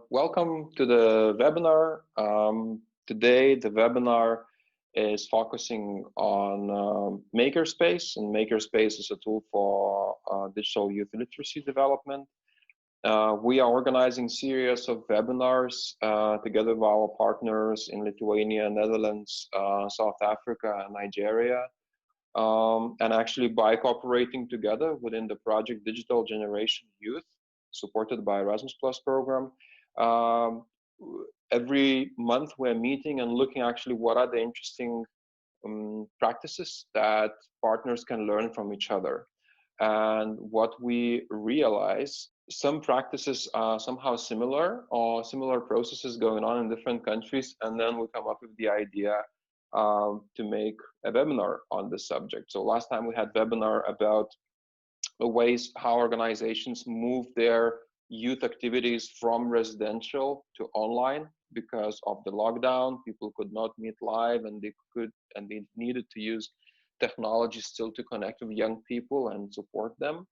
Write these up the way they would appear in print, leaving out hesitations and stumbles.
Welcome to the webinar. Today, the webinar is focusing on Makerspace, and Makerspace is a tool for digital youth literacy development. We are organizing a series of webinars together with our partners in Lithuania and Netherlands, South Africa, and Nigeria. And actually, by cooperating together within the project Digital Generation Youth, supported by Erasmus Plus program, every month we're meeting and looking actually what are the interesting practices that partners can learn from each other. And what we realize, some practices are somehow similar or similar processes going on in different countries, and then we come up with the idea to make a webinar on this subject. So last time we had webinar about the ways how organizations move their youth activities from residential to online because of the lockdown. People could not meet live, and they needed to use technology still to connect with young people and support them.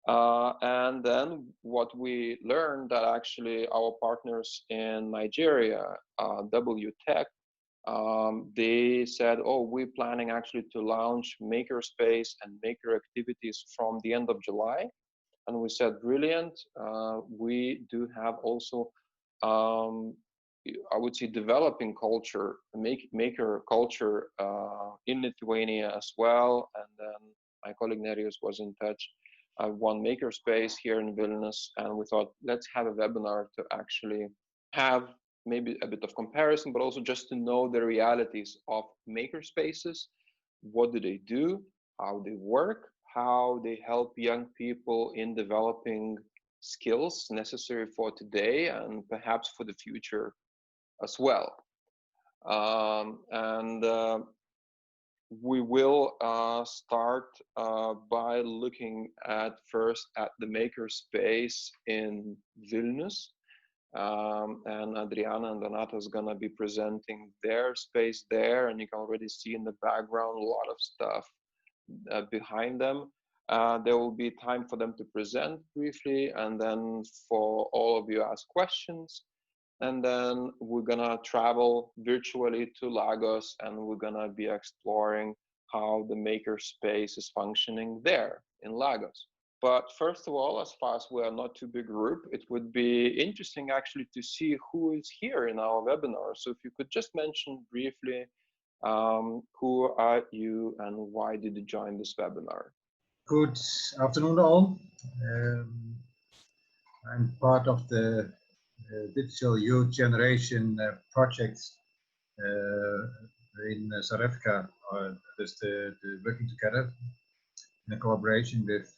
And then what we learned that actually our partners in Nigeria, W.TEC, they said, oh, we're planning actually to launch Makerspace and Maker activities from the end of July. And we said, brilliant. We do have also, I would say, developing culture, maker culture in Lithuania as well. And then my colleague Nerijus was in touch. One Makerspace here in Vilnius, and we thought, let's have a webinar to actually have maybe a bit of comparison, but also just to know the realities of makerspaces. What do they do? How they work? How they help young people in developing skills necessary for today and perhaps for the future as well. We will start by looking at first at the makerspace in Vilnius. And Adriana and Donata is going to be presenting their space there, and you can already see in the background a lot of stuff behind them. There will be time for them to present briefly, and then for all of you ask questions. And then we're gonna travel virtually to Lagos, and we're gonna be exploring how the makerspace is functioning there in Lagos. But first of all, as far as we are not too big group, it would be interesting actually to see who is here in our webinar. So if you could just mention briefly, who are you and why did you join this webinar? Good afternoon all. I'm part of the Digital Youth Generation project in South Africa, just the working together in a collaboration with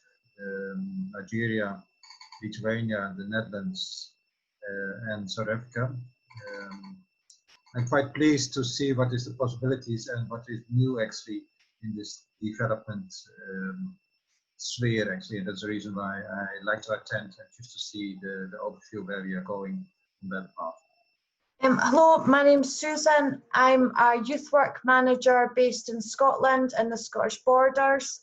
Nigeria, Lithuania, the Netherlands, and South Africa. I'm quite pleased to see what is the possibilities and what is new actually in this development sphere actually, and that's the reason why I like to attend and just to see the overview where we are going on that path. Hello, my name's Susan. I'm a youth work manager based in Scotland in the Scottish Borders.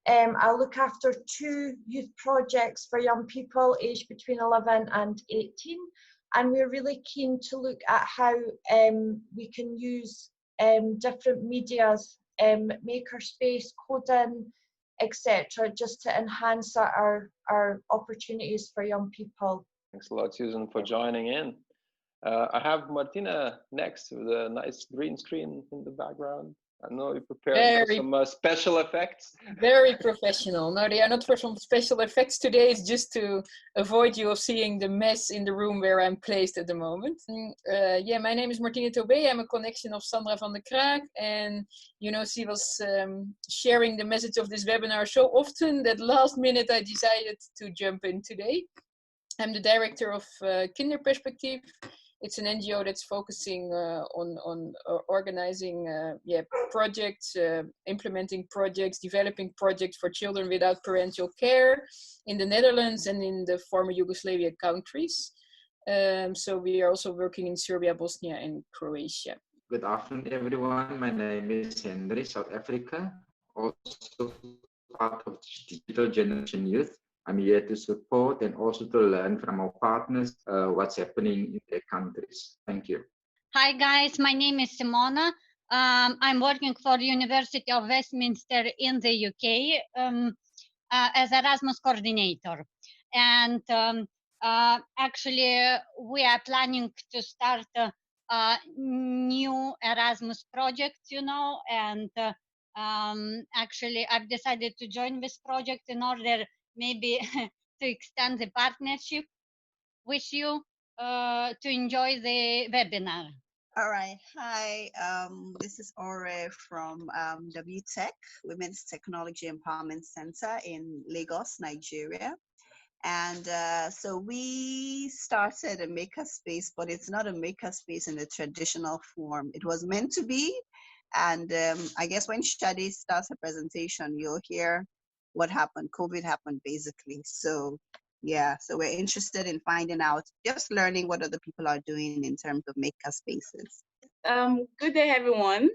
I look after 2 youth projects for young people aged between 11 and 18, and we're really keen to look at how we can use different medias, makerspace, coding, etc., just to enhance our opportunities for young people. Thanks a lot, Susan, for joining in. I have Martina next with a nice green screen in the background. I know you're preparing for some special effects. Very professional. No, they are not for some special effects today. It's just to avoid you of seeing the mess in the room where I'm placed at the moment. Yeah, my name is Martina Tobé. I'm a connection of Sandra van der Kraak. And, you know, she was sharing the message of this webinar so often that last minute I decided to jump in today. I'm the director of Kinderperspectief. It's an NGO that's focusing on organizing projects, implementing projects, developing projects for children without parental care in the Netherlands and in the former Yugoslavia countries. So we are also working in Serbia, Bosnia, and Croatia. Good afternoon, everyone. My name is Henry, South Africa, also part of Digital Generation Youth. I'm here to support and also to learn from our partners what's happening in their countries. Thank you. Hi guys, my name is Simona. I'm working for the University of Westminster in the UK as Erasmus coordinator. And actually, we are planning to start a new Erasmus project, you know, and actually I've decided to join this project in order maybe to extend the partnership with you to enjoy the webinar. All right. Hi, this is Ore from W.TEC Women's Technology Empowerment Center in Lagos, Nigeria. And so we started a makerspace, but it's not a makerspace in the traditional form. It was meant to be. And I guess when Shadi starts her presentation, you'll hear what happened. COVID happened, basically. So yeah, so we're interested in finding out, just learning what other people are doing in terms of maker spaces. Good day, everyone.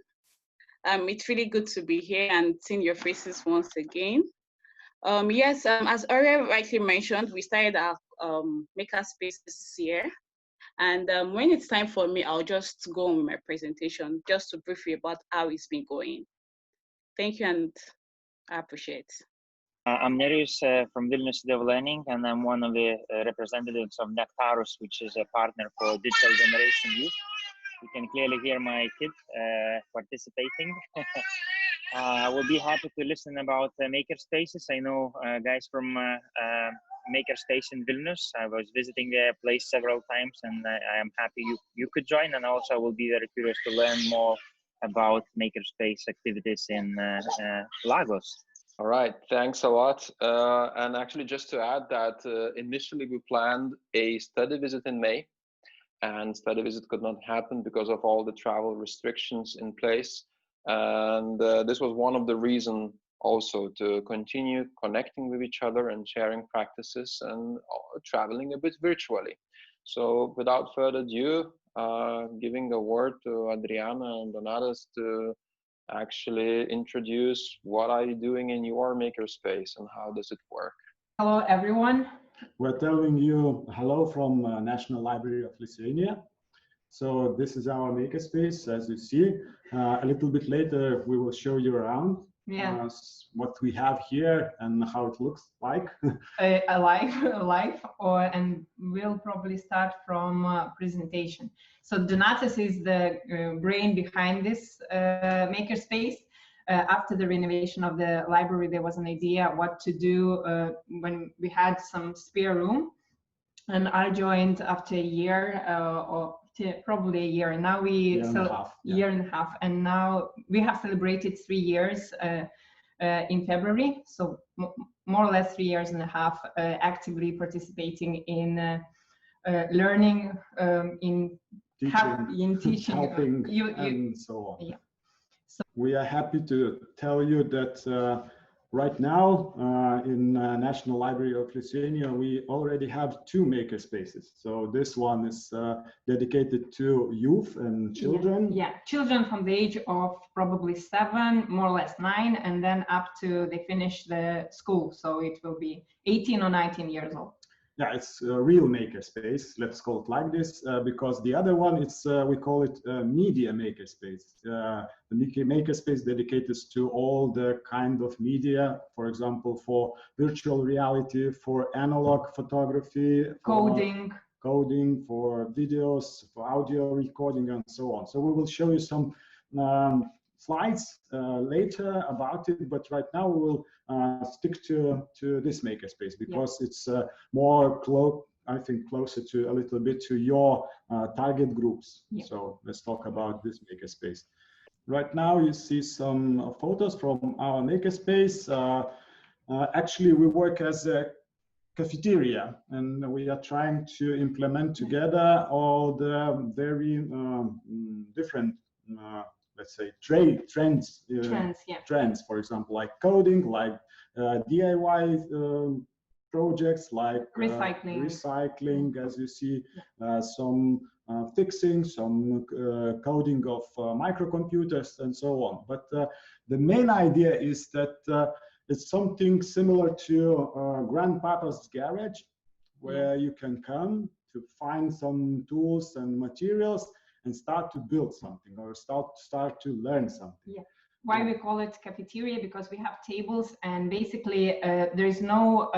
It's really good to be here and seeing your faces once again. Yes, as Aria rightly mentioned, we started our maker space this year. And when it's time for me, I'll just go on with my presentation, just to brief you about how it's been going. Thank you, and I appreciate it. I'm Nerijus from Vilnius Learning, and I'm one of the representatives of Nectarus, which is a partner for Digital Generation Youth. You can clearly hear my kid participating. I will be happy to listen about maker spaces. I know guys from Maker Space in Vilnius. I was visiting the place several times, and I am happy you could join. And also, I will be very curious to learn more about maker space activities in Lagos. All right, thanks a lot. And actually, just to add that initially we planned a study visit in May, and study visit could not happen because of all the travel restrictions in place. And this was one of the reasons also to continue connecting with each other and sharing practices and traveling a bit virtually. So without further ado, giving the word to Adriana and Donatas to actually introduce what are you doing in your makerspace and how does it work. Hello everyone. We're telling you hello from National Library of Lithuania. So this is our makerspace, as you see. A little bit later we will show you around what we have here and how it looks like. Live, and we'll probably start from presentation. So Donatas is the brain behind this makerspace. After the renovation of the library, there was an idea what to do when we had some spare room, and I joined after a year or probably a year. And now year and a half, and now we have celebrated 3 years in February. So more or less 3 years and a half actively participating in learning, in teaching, helping, and so on. Yeah. So we are happy to tell you that right now in National Library of Lithuania, we already have 2 makerspaces. So this one is dedicated to youth and children. Yeah, children from the age of probably 7, more or less 9, and then up to they finish the school. So it will be 18 or 19 years old. Yeah, it's a real makerspace, let's call it like this, because the other one, it's we call it media makerspace. The makerspace dedicated to all the kind of media, for example, for virtual reality, for analog photography, coding, for videos, for audio recording, and so on. So we will show you some slides later about it, but right now we will stick to this makerspace because it's more I think closer to a little bit to your target groups. So let's talk about this makerspace. Right now you see some photos from our makerspace. Actually, we work as a cafeteria, and we are trying to implement together all the very different let's say trends, for example, like coding, like DIY projects, like recycling, as you see, some fixing, some coding of microcomputers, and so on. But the main idea is that It's something similar to grandpapa's garage, where you can come to find some tools and materials and start to build something, or start to learn something. Yeah. Why we call it cafeteria, because we have tables, and basically there is no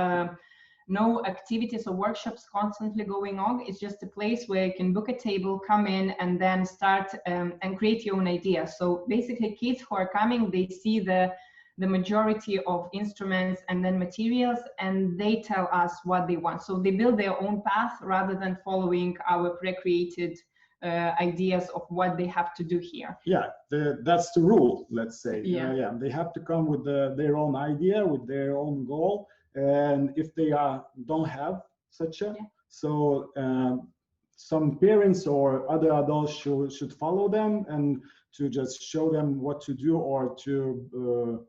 activities or workshops constantly going on. It's just a place where you can book a table, come in, and then start and create your own idea. So basically kids who are coming, they see the majority of instruments and then materials, and they tell us what they want. So they build their own path rather than following our pre-created ideas of what they have to do here. Yeah, that's the rule, let's say. Yeah. They have to come with their own idea, with their own goal, and if they don't have such a, so some parents or other adults should follow them and to just show them what to do, or to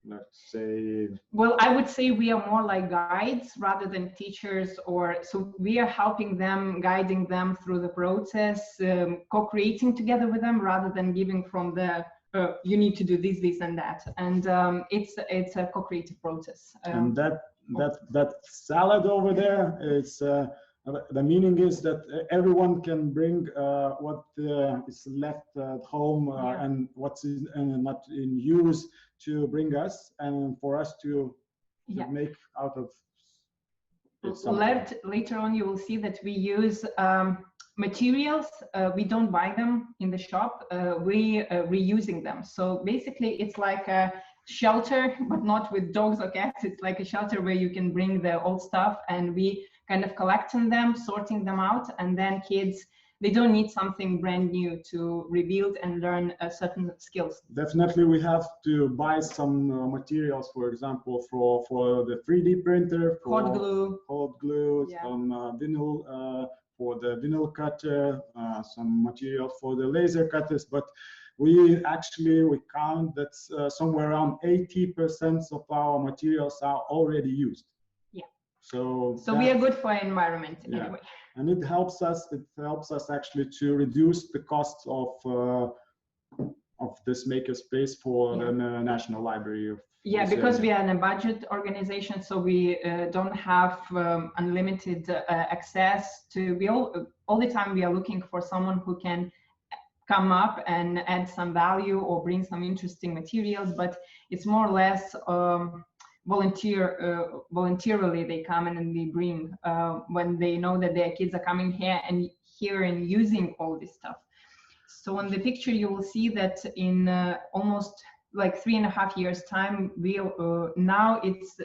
let's say, well, I would say we are more like guides rather than teachers, or so we are helping them, guiding them through the process, co-creating together with them rather than giving from the you need to do this and that. And it's a co-creative process. And that salad over there, it's the meaning is that everyone can bring what is left at home and what's not in use to bring us, and for us to make out of it. Later on, you will see that we use materials. We don't buy them in the shop. We reusing them. So basically, it's like a shelter, but not with dogs or cats. It's like a shelter where you can bring the old stuff, and we kind of collecting them, sorting them out, and then kids, they don't need something brand new to rebuild and learn certain skills. Definitely, we have to buy some materials, for example, for the 3D printer, for hot glue, some vinyl for the vinyl cutter, some material for the laser cutters. But we count that somewhere around 80% of our materials are already used. Yeah. So we are good for environment anyway. And it helps us actually to reduce the cost of this makerspace for the National Library of because we are in a budget organization, so we don't have unlimited access to. We all the time we are looking for someone who can come up and add some value or bring some interesting materials, but it's more or less voluntarily they come in and they bring when they know that their kids are coming here and using all this stuff. So on the picture you will see that in almost like 3.5 years time, now it's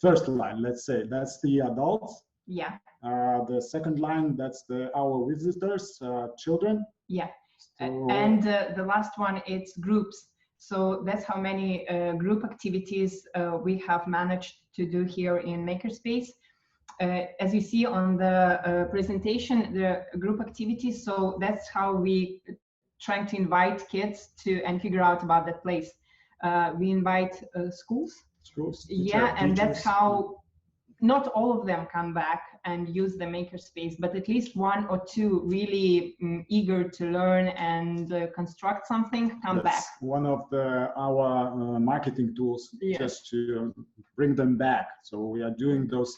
first line, let's say, that's the adults. Yeah. The second line, that's our visitors, children. Yeah. And the last one, it's groups. So that's how many group activities we have managed to do here in Makerspace. As you see on the presentation, the group activities, so that's how we trying to invite kids to and figure out about that place. We invite schools. And that's how not all of them come back and use the makerspace, but at least 1 or 2 really eager to learn and construct something come back. One of our marketing tools, just to bring them back. So we are doing those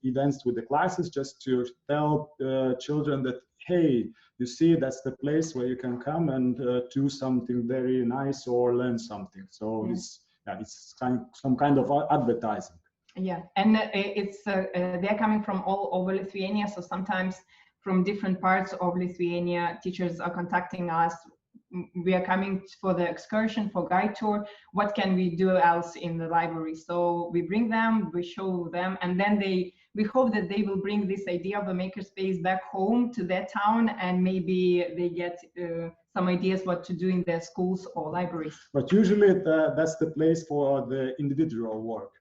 events with the classes just to tell children that, hey, you see, that's the place where you can come and do something very nice or learn something. So it's some kind of advertising. Yeah, and it's they're coming from all over Lithuania. So sometimes from different parts of Lithuania, teachers are contacting us. We are coming for the excursion, for guide tour. What can we do else in the library? So we bring them, we show them, and then we hope that they will bring this idea of a makerspace back home to their town, and maybe they get some ideas what to do in their schools or libraries. But usually that's the place for the individual work,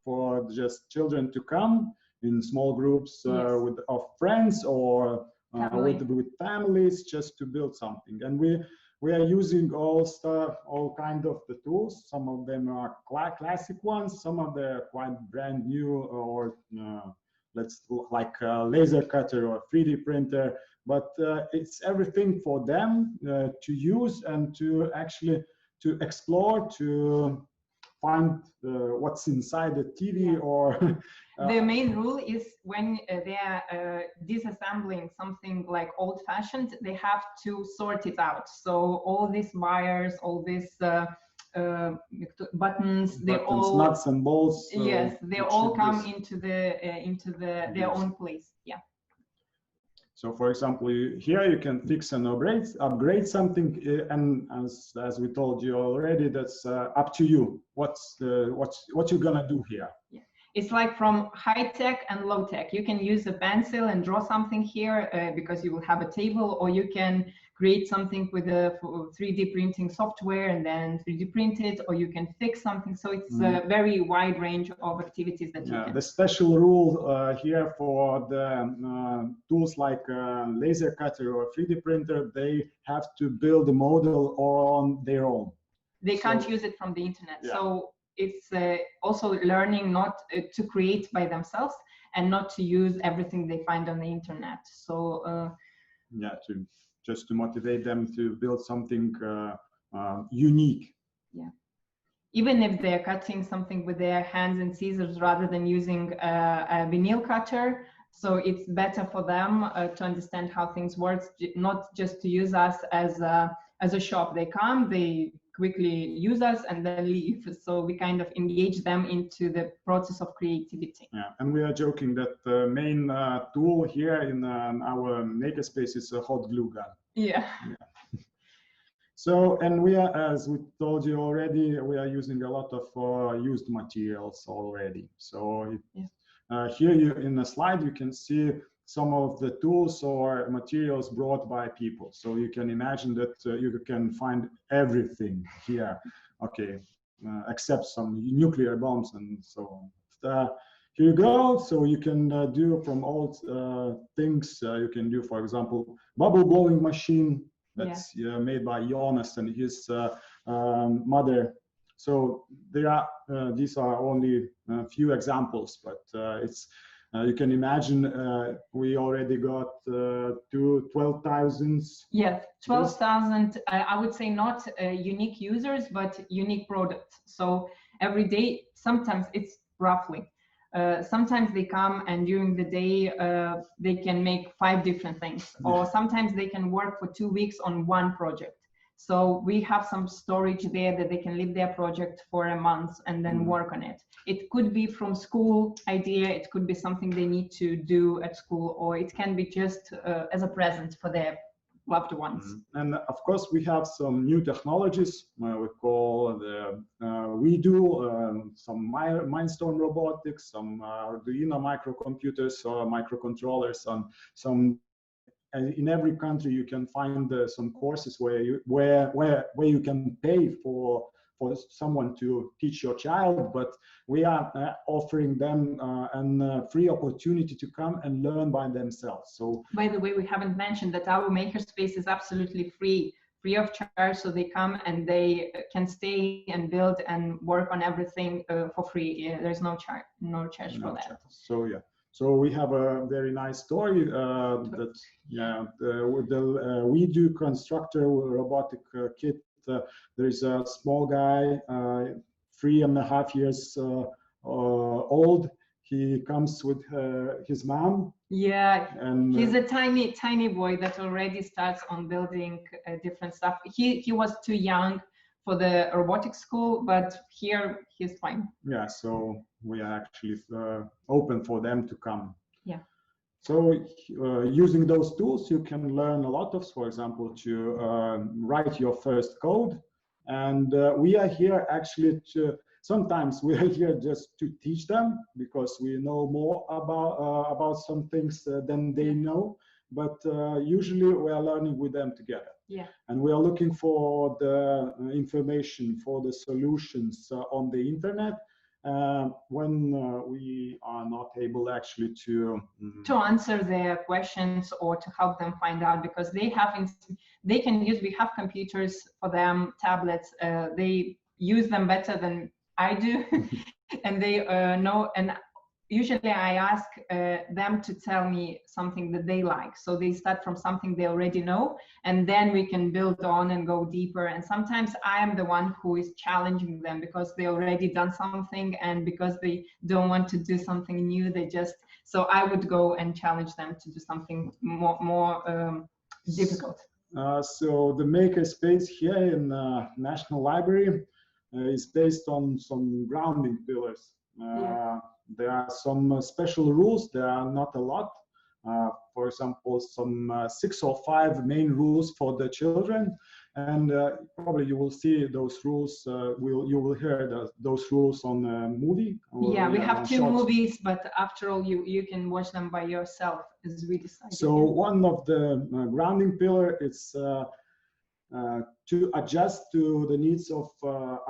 for just children to come in small groups of friends or with families, just to build something. And we are using all kind of the tools. Some of them are classic ones, some of them are quite brand new, or like a laser cutter or 3D printer. But it's everything for them to use and to actually to explore, to find what's inside the TV or the main rule is when they are disassembling something like old-fashioned, they have to sort it out. So all these wires, all these buttons, they all nuts and bolts. Yes, they all come into their own place. Yeah. So, for example, here you can fix and upgrade something, and as we told you already, that's up to you. What you're gonna do here? Yeah. It's like from high tech and low tech. You can use a pencil and draw something here because you will have a table, or you can create something with a 3D printing software and then 3D print it, or you can fix something. So it's a very wide range of activities that you can. The special rule here for the tools like laser cutter or 3D printer, they have to build a model on their own. They can't use it from the internet. Yeah. So it's also learning not to create by themselves and not to use everything they find on the internet. So yeah, just to motivate them to build something unique. Yeah. Even if they're cutting something with their hands and scissors rather than using a vinyl cutter, so it's better for them to understand how things work, not just to use us as a shop. They come, they quickly use us and then leave. So we kind of engage them into the process of creativity. Yeah, and we are joking that the main tool here in our makerspace is a hot glue gun. Yeah. So, and we are, as we told you already, we are using a lot of used materials already. So here in the slide, you can see some of the tools or materials brought by people. So you can imagine that you can find everything here, okay, except some nuclear bombs and so on. Here you go. So you can do from old things, you can do, for example, bubble blowing machine that's made by Jonas and his mother. So there are, these are only a few examples, but it's, you can imagine we already got to 12,000. Yes, 12,000, I would say not unique users, but unique products. So every day, sometimes it's roughly, sometimes they come and during the day they can make 5 different things, or sometimes they can work for 2 weeks on one project. So we have some storage there that they can leave their project for a month and then work on it. It could be from school idea, it could be something they need to do at school, or it can be just as a present for their loved ones. And of course we have some new technologies we call the we do some Mindstorm robotics, some Arduino microcomputers or microcontrollers, on some. And in every country, you can find some courses where you can pay for someone to teach your child, but we are offering them a free opportunity to come and learn by themselves. So, by the way, we haven't mentioned that our makerspace is absolutely free of charge. So they come and they can stay and build and work on everything for free. There's no charge for that. So yeah. So we have a very nice story that we do constructor robotic kit. There is a small guy, 3.5 years old. He comes with his mom. Yeah, and he's a tiny boy that already starts on building different stuff. He was too young for the robotics school, but here he's fine. Yeah, so we are actually open for them to come. Yeah. So using those tools, you can learn a lot of, for example, to write your first code. And we are here actually to, sometimes we are here just to teach them because we know more about some things than they know. But usually we are learning with them together. Yeah. And we are looking for the information, for the solutions on the internet when we are not able actually to answer their questions or to help them find out, because they can use, we have computers for them, tablets, they use them better than I do and they know, and usually I ask them to tell me something that they like. So they start from something they already know, and then we can build on and go deeper. And sometimes I am the one who is challenging them because they already done something, and because they don't want to do something new, they just, so I would go and challenge them to do something more difficult. So the makerspace here in National Library is based on some grounding pillars. There are some special rules. There are not a lot. For example, some 6 or 5 main rules for the children, and probably you will see those rules. You will hear those rules on a movie. Yeah, we have 2 movies, but after all, you can watch them by yourself, as we decided. So one of the grounding pillar is to adjust to the needs of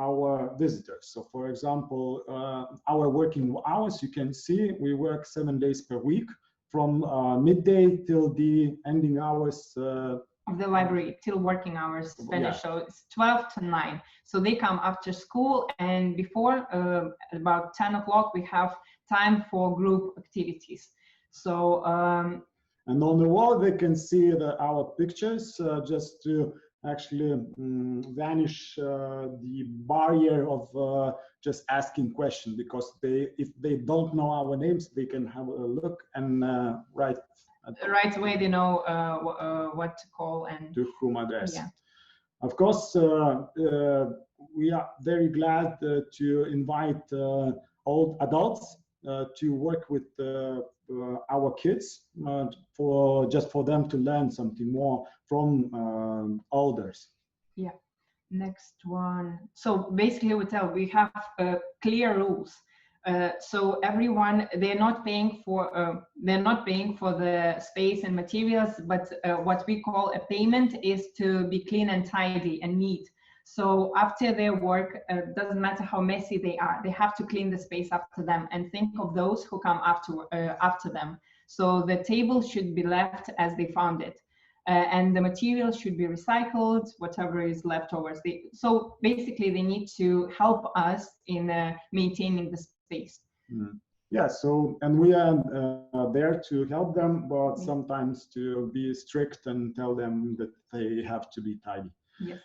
our visitors. So for example, our working hours, you can see we work 7 days per week from midday till the ending hours of the library, till working hours finish. So it's 12 to 9. So they come after school, and before about 10 o'clock we have time for group activities. So and on the wall they can see our pictures, just to actually vanish the barrier of just asking questions, because if they don't know our names, they can have a look and right away they know what to call and to whom address. Yeah. Of course, we are very glad to invite all adults to work with our kids, for them to learn something more from elders. Yeah. Next one. So basically, we have clear rules. So everyone, they're not paying for the space and materials, but what we call a payment is to be clean and tidy and neat. So after their work, doesn't matter how messy they are, they have to clean the space after them and think of those who come after them. So the table should be left as they found it. And the materials should be recycled, whatever is leftovers. So basically, they need to help us in maintaining the space. Yeah, so, and we are there to help them, but sometimes to be strict and tell them that they have to be tidy. Yes.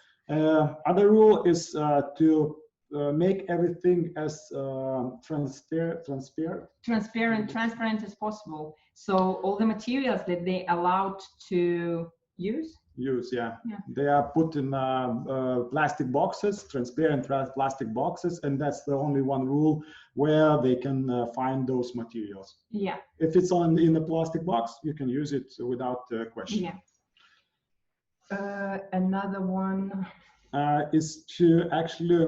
Other rule is to make everything as transparent as possible. So all the materials that they allowed to use, yeah. They are put in plastic boxes, transparent plastic boxes, and that's the only one rule where they can find those materials. Yeah. If it's in a plastic box, you can use it without question. Yeah. Another one is to actually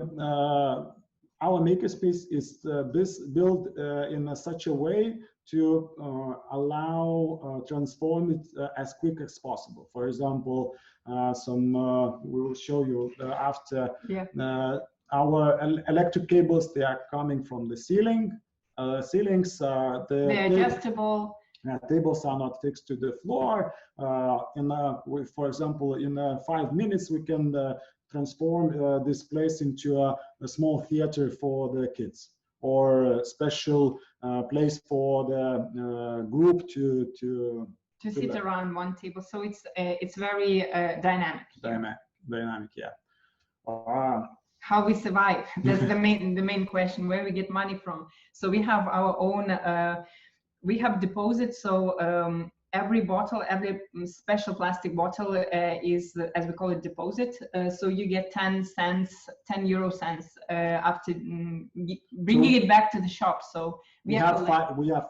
our makerspace is built in such a way to allow transform it as quick as possible. For example, we will show you after. Our electric cables, they are coming from the ceiling. Ceilings, they're adjustable. Tables are not fixed to the floor. For example, in 5 minutes, we can transform this place into a small theater for the kids, or a special place for the group to sit around one table. So it's very dynamic. Dynamic, yeah. How we survive? That's the main question. Where we get money from? So we have our own. We have deposits. So every bottle, every special plastic bottle is, as we call it, deposit. So you get 10 euro cents after bringing it back to the shop. So we have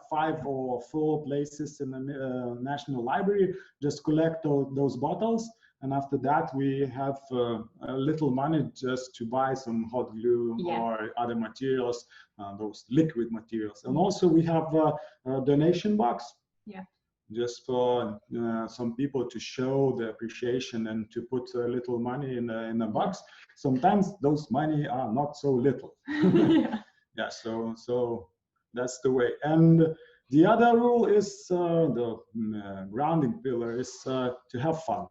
5 or 4 places in the National Library. Just collect those bottles. And after that, we have a little money just to buy some hot glue or other materials, those liquid materials. And also we have a donation box. Yeah. Just for some people to show the appreciation and to put a little money in a box. Sometimes those money are not so little. Yeah. So that's the way. And the other rule is the grounding pillar is to have fun.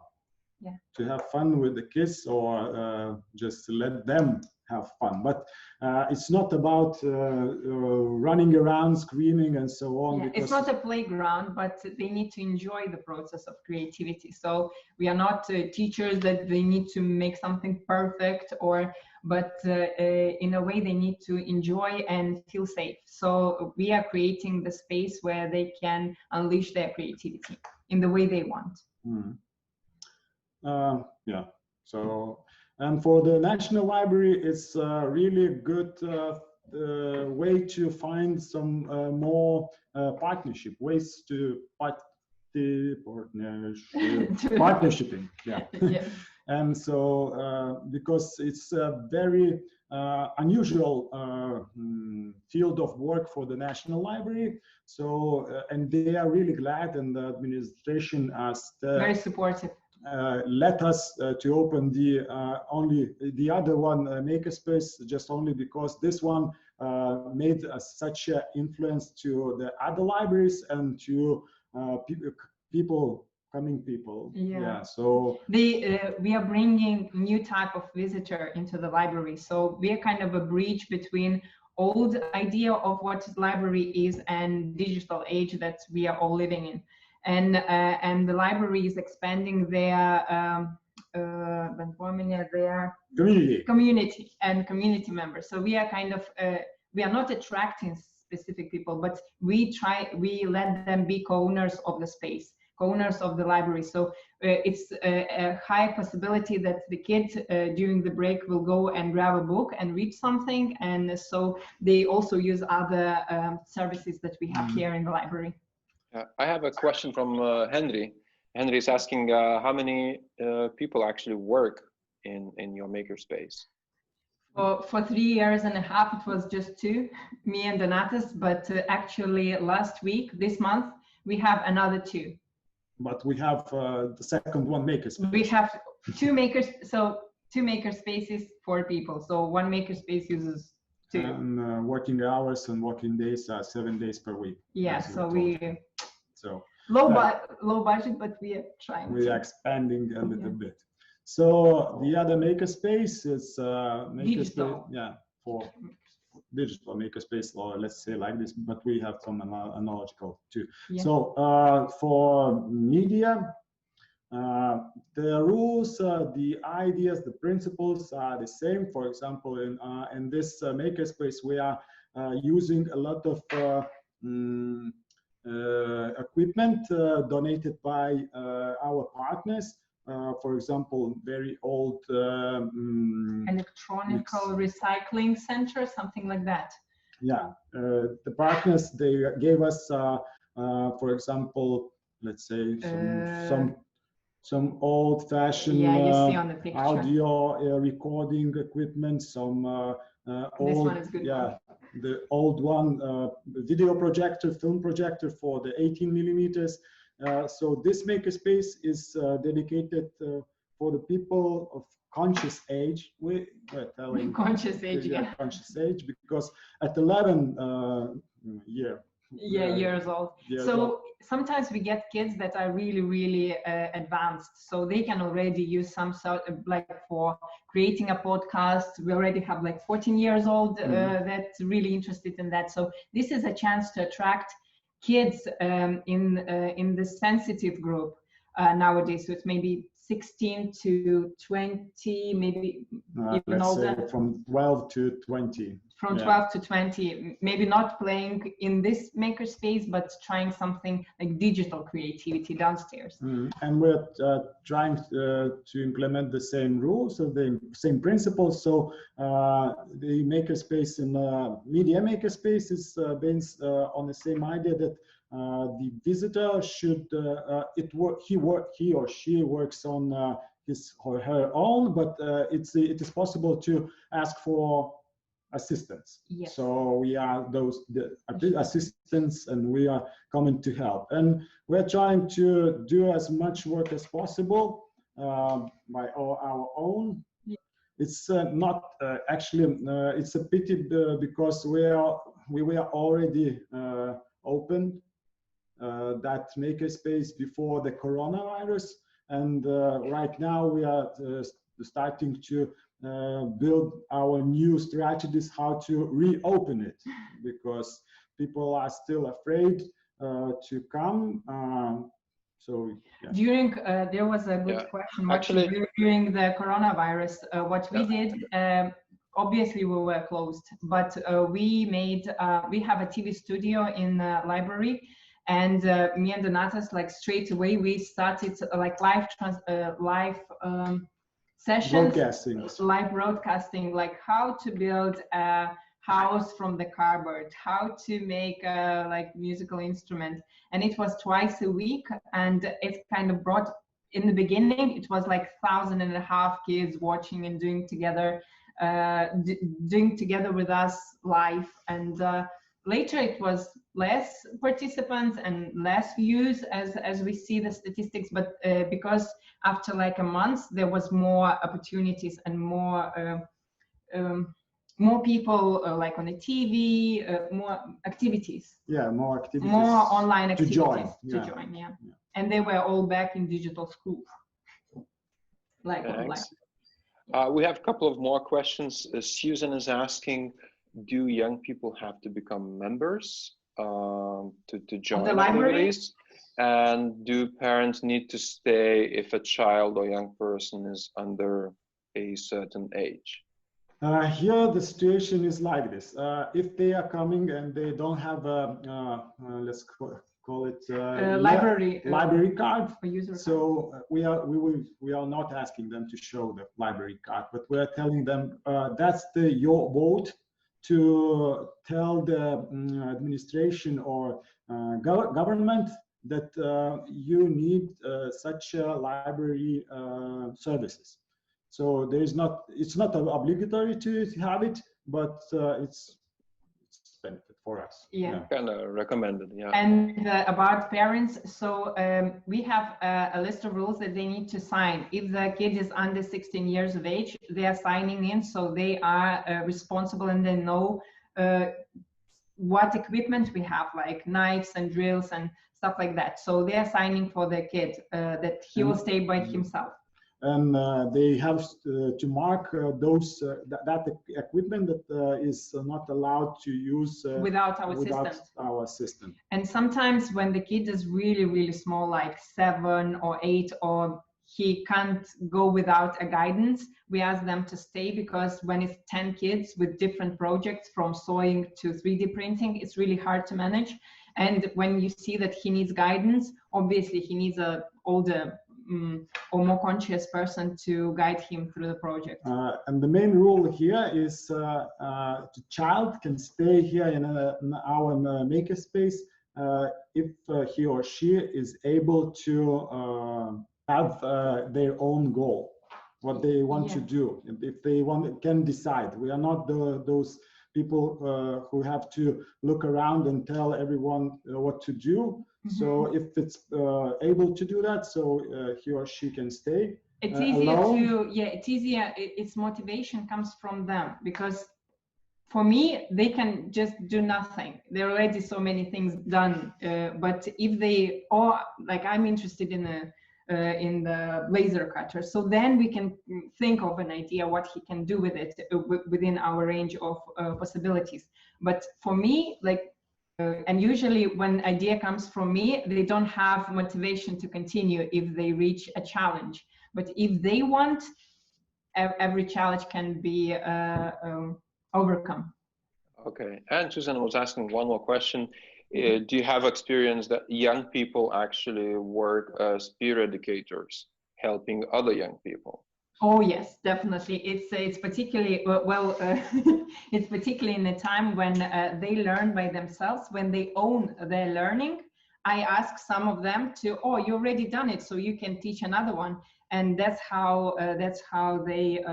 Yeah. To have fun with the kids, or just let them have fun. But it's not about running around, screaming, and so on. Yeah, it's not a playground, but they need to enjoy the process of creativity. So we are not teachers that they need to make something perfect, but in a way they need to enjoy and feel safe. So we are creating the space where they can unleash their creativity in the way they want. Yeah. So, and for the National Library, it's really a good way to find some more partnership ways to partnershiping. Yeah. Yeah. And so, because it's a very unusual field of work for the National Library, so and they are really glad, and the administration as very supportive. Let us to open the only the other one makerspace, just only because this one made such an influence to the other libraries and to people. Yeah, so we are bringing new type of visitor into the library, so we are kind of a bridge between old idea of what library is and digital age that we are all living in. And the library is expanding their community and community members. So we are kind of we are not attracting specific people, but we let them be co-owners of the space, co-owners of the library. So it's a high possibility that the kids during the break will go and grab a book and read something, and so they also use other services that we have here in the library. I have a question from Henry. Henry is asking how many people actually work in your makerspace? For 3 years and a half, it was just 2, me and Donatas, but actually last week, this month, we have another 2. But we have the second one makerspace. We have 2 makers, so 2 makerspaces, 4 people. So 1 makerspace uses 2. And working hours and working days are 7 days per week. Yeah, so so low budget, but we are trying. We are expanding a little bit. So the other makerspace is digital. Yeah, for digital makerspace, or let's say like this, but we have some analogical too. Yeah. So for media, the rules, the ideas, the principles are the same. For example, in this makerspace, we are using a lot of equipment donated by our partners. For example, very old electronical recycling center, something like that. Yeah, the partners, they gave us, for example, let's say some old-fashioned audio recording equipment, some this one is good. Yeah, the old one, video projector, film projector for the 18 millimeters. So this makerspace is dedicated for the people of conscious age. We're telling conscious age, yeah. Conscious age, because at 11 years old. Sometimes we get kids that are really advanced, so they can already use some sort of, like, for creating a podcast. We already have like 14 years old that's really interested in that. So this is a chance to attract kids in the sensitive group nowadays. So it's maybe 16 to 20, maybe even older. From 12 to 20. From 12 to 20, maybe not playing in this makerspace, but trying something like digital creativity downstairs. And we're trying to implement the same rules, so the same principles. So the makerspace in media makerspace is based on the same idea that the visitor should he or she works on his or her own, but it is possible to ask for assistance. Yes. So we are the assistants, and we are coming to help, and we're trying to do as much work as possible by our own. Yeah. It's not actually it's a pity because we were already open that makerspace before the coronavirus, and right now we are starting to build our new strategies how to reopen it, because people are still afraid to come. So yeah. During there was a good question. Actually, during the coronavirus, what we did, obviously we were closed, but we have a TV studio in the library, and me and Donatas, like straight away we started like live sessions, live broadcasting, like how to build a house from the cardboard, how to make a like musical instrument, and it was twice a week, and it kind of brought, in the beginning it was like 1,500 kids watching and doing together with us live, and later it was less participants and less views as we see the statistics, but because after like a month there was more opportunities and more people like on the TV, more activities. Yeah, more activities. More online activities to join. Yeah. And they were all back in digital schools. Like online. We have a couple of more questions. Susan is asking, do young people have to become members to join the activities? And do parents need to stay if a child or young person is under a certain age? Here the situation is like this. If they are coming and they don't have a, let's call it library card, so we are not asking them to show the library card, but we are telling them that's your vote to tell the administration or government that you need such library services. So it's not obligatory to have it, but it's benefit for us. Yeah. Kind of recommended, yeah. And about parents, so we have a list of rules that they need to sign. If the kid is under 16 years of age, they are signing in, so they are responsible and they know what equipment we have, like knives and drills and stuff like that. So they are signing for the kid that he will stay by himself. And they have to mark that equipment that is not allowed to use without our system. And sometimes when the kid is really, really small, like 7 or 8, or he can't go without a guidance, we ask them to stay, because when it's 10 kids with different projects from sewing to 3D printing, it's really hard to manage. And when you see that he needs guidance, obviously he needs a older or more conscious person to guide him through the project. And the main rule here is the child can stay here in our makerspace if he or she is able to have their own goal, what they want to do. If they can decide. We are not those people who have to look around and tell everyone what to do. So if it's able to do that, so he or she can stay. It's easier alone. It's easier. Its motivation comes from them, because for me, they can just do nothing. There are already so many things done. But if they, or like I'm interested in the laser cutter, so then we can think of an idea what he can do with it within our range of possibilities. But for me, like. And usually when idea comes from me, they don't have motivation to continue if they reach a challenge. But if they want, every challenge can be overcome. Okay, and Susan was asking one more question. Do you have experience that young people actually work as peer educators, helping other young people? Oh yes, definitely. It's particularly it's particularly in a time when they learn by themselves, when they own their learning. I ask some of them to, oh, you already done it, so you can teach another one, and that's how they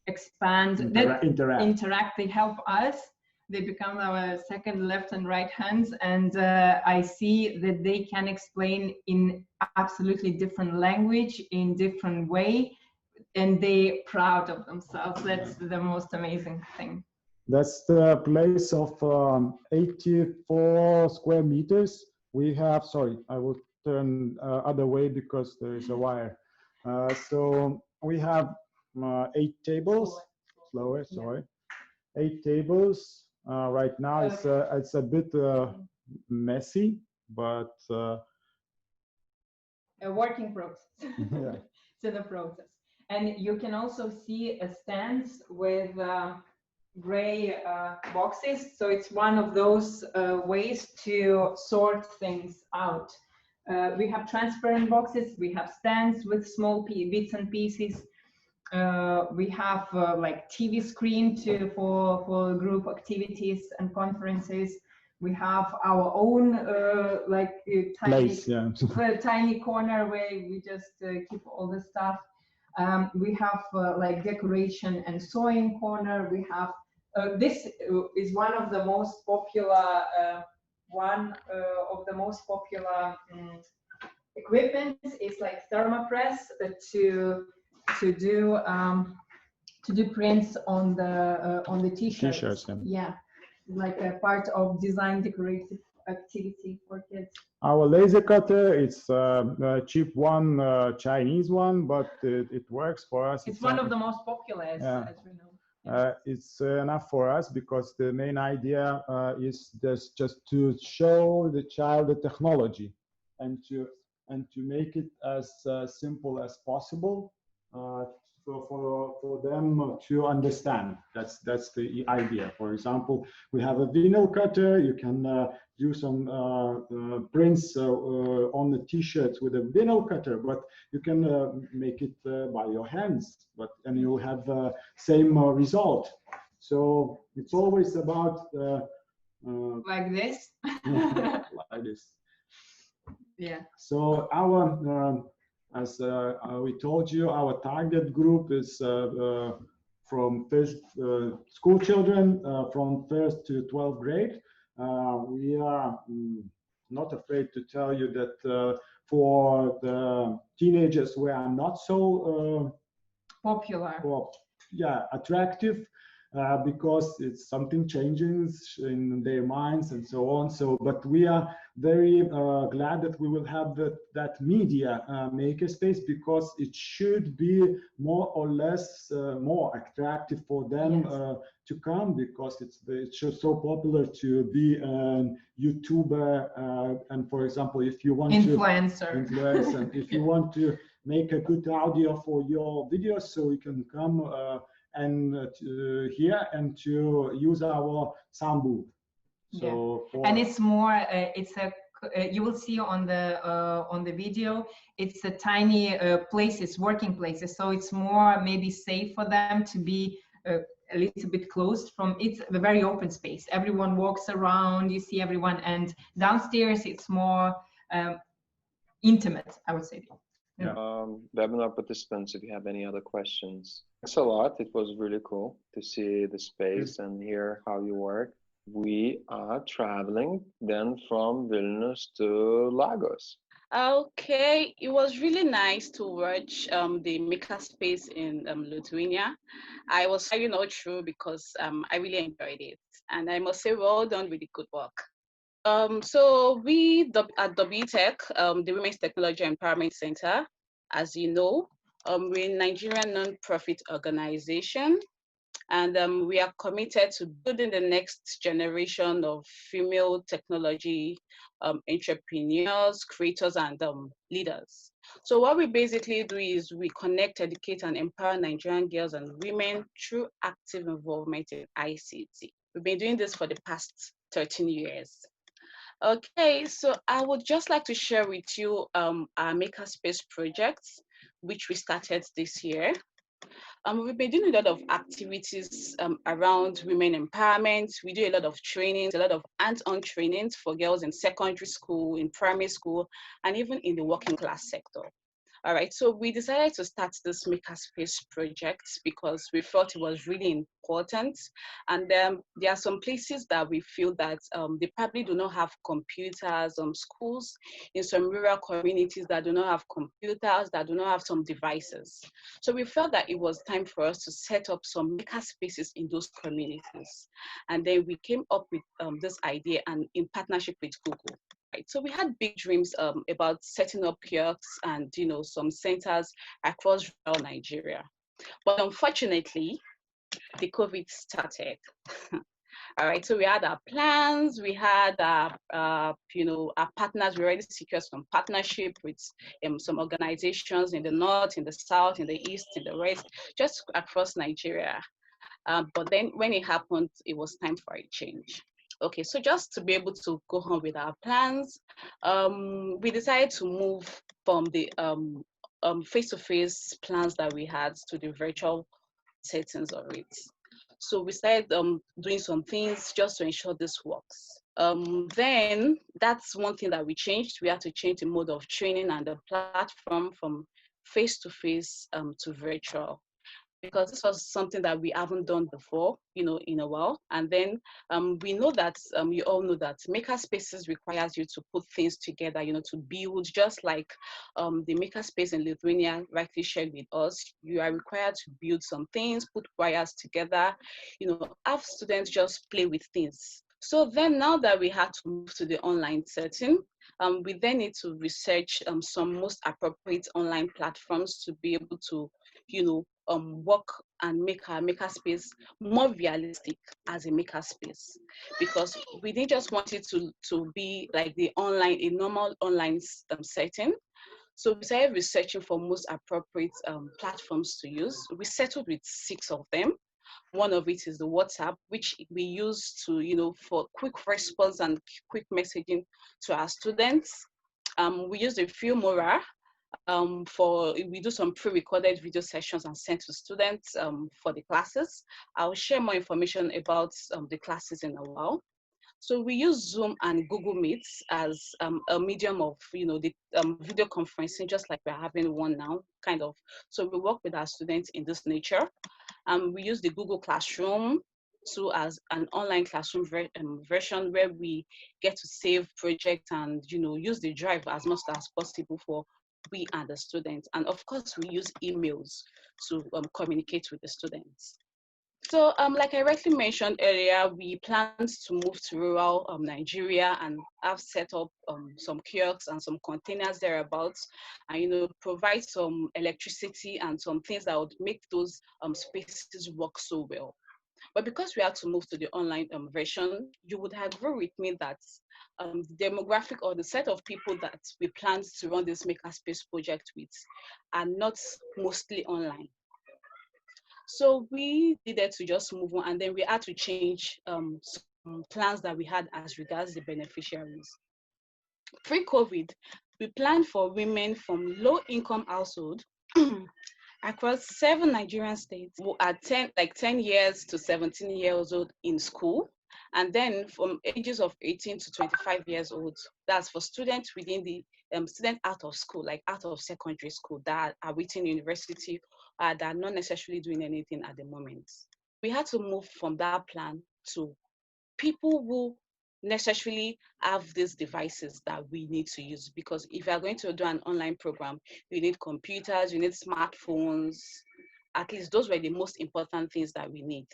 expand, interact. They help us. They become our second left and right hands, and I see that they can explain in absolutely different language, in different way. And they're proud of themselves. That's the most amazing thing. That's the place of 84 square meters. We have, sorry, I will turn other way because there is a wire. So we have 8 tables. Slower, sorry. 8 tables. Right now it's a bit messy, but a working process. yeah. It's in the process. And you can also see a stands with gray boxes. So it's one of those ways to sort things out. We have transparent boxes, we have stands with small bits and pieces. We have like TV screen for group activities and conferences. We have our own tiny corner where we just keep all the stuff. We have like decoration and sewing corner. We have this is one of the most popular equipment. Is like thermopress to do prints on the t-shirts. T-shirts, yeah, like a part of design decorative activity for kids. Our laser cutter, it's a cheap one, Chinese one, but it works for us. It's one of the most popular, as we know. It's enough for us because the main idea is just to show the child the technology and to make it as simple as possible for them to understand. That's the idea. For example, we have a vinyl cutter. You can do some prints on the t-shirts with a vinyl cutter, but you can make it by your hands, and you have the same result. So it's always about like this. like this. Yeah. So our as we told you, our target group is from first school children from 1st to 12th grade. We are not afraid to tell you that for the teenagers, we are not so popular. Attractive. Because it's something changes in their minds and so on. So, but we are very glad that we will have that media makerspace, because it should be more or less more attractive for them to come, because it's just so popular to be a YouTuber. And for example, if you want influencer, and if you want to make a good audio for your videos, so you can come and here and to use our sound booth. So and it's more it's a you will see on the video, it's a tiny places, working places, so it's more maybe safe for them to be a little bit closed from. It's a very open space, everyone walks around, you see everyone, and downstairs it's more intimate, I would say. Webinar participants, if you have any other questions. Thanks a lot. It was really cool to see the space and hear how you work. We are traveling then from Vilnius to Lagos. Okay, it was really nice to watch the makerspace in Lithuania. I was carrying all through because I really enjoyed it, and I must say, well done with the good work. So we at W.TEC, the Women's Technology Empowerment Center, as you know, we're a Nigerian non-profit organization, and we are committed to building the next generation of female technology entrepreneurs, creators, and leaders. So what we basically do is we connect, educate, and empower Nigerian girls and women through active involvement in ICT. We've been doing this for the past 13 years. Okay, so I would just like to share with you our Makerspace projects, which we started this year. We've been doing a lot of activities around women empowerment. We do a lot of trainings, a lot of hands-on trainings for girls in secondary school, in primary school, and even in the working class sector. All right, so we decided to start this Makerspace project because we felt it was really important. And there are some places that we feel that they probably do not have computers, schools in some rural communities that do not have computers, that do not have some devices. So we felt that it was time for us to set up some makerspaces in those communities. And then we came up with this idea, and in partnership with Google. Right. So we had big dreams about setting up kiosks and some centers across rural Nigeria. But unfortunately, the COVID started. All right, so we had our plans, we had our partners. We already secured some partnership with some organizations in the north, in the south, in the east, in the west, just across Nigeria. But then when it happened, it was time for a change. Okay, so just to be able to go on with our plans, we decided to move from the face-to-face plans that we had to the virtual settings of it. So we started doing some things just to ensure this works. Then that's one thing that we changed. We had to change the mode of training and the platform from face-to-face to virtual, because this was something that we haven't done before, in a while. And then we know that, you all know that makerspaces requires you to put things together, to build, just like the makerspace in Lithuania rightly shared with us. You are required to build some things, put wires together, have students just play with things. So then now that we had to move to the online setting, we then need to research some most appropriate online platforms to be able to, work and make our makerspace more realistic as a makerspace, because we didn't just want it to be like a normal online setting. So we started researching for most appropriate platforms to use. We settled with 6 of them. One of it is the WhatsApp, which we use to, for quick response and quick messaging to our students. We use the Filmora. We do some pre-recorded video sessions and send to students for the classes. I'll share more information about the classes in a while. So we use Zoom and Google Meets as a medium of, the video conferencing, just like we're having one now, kind of. So we work with our students in this nature. We use the Google Classroom too as an online classroom version where we get to save projects and, use the drive as much as possible for we and the students. And of course, we use emails to communicate with the students. So like I rightly mentioned earlier, we plan to move to rural Nigeria and have set up some kiosks and some containers thereabouts, and provide some electricity and some things that would make those spaces work so well. But because we had to move to the online version, you would agree with me that the demographic or the set of people that we planned to run this makerspace project with are not mostly online. So we needed to just move on, and then we had to change some plans that we had as regards the beneficiaries. Pre-COVID, we planned for women from low-income households across 7 Nigerian states who are 10 years to 17 years old in school, and then from ages of 18 to 25 years old. That's for students within the students out of school, like out of secondary school, that are within university, that are not necessarily doing anything at the moment. We had to move from that plan to people who necessarily have these devices that we need to use, because if you are going to do an online program, you need computers, you need smartphones. At least those were the most important things that we need.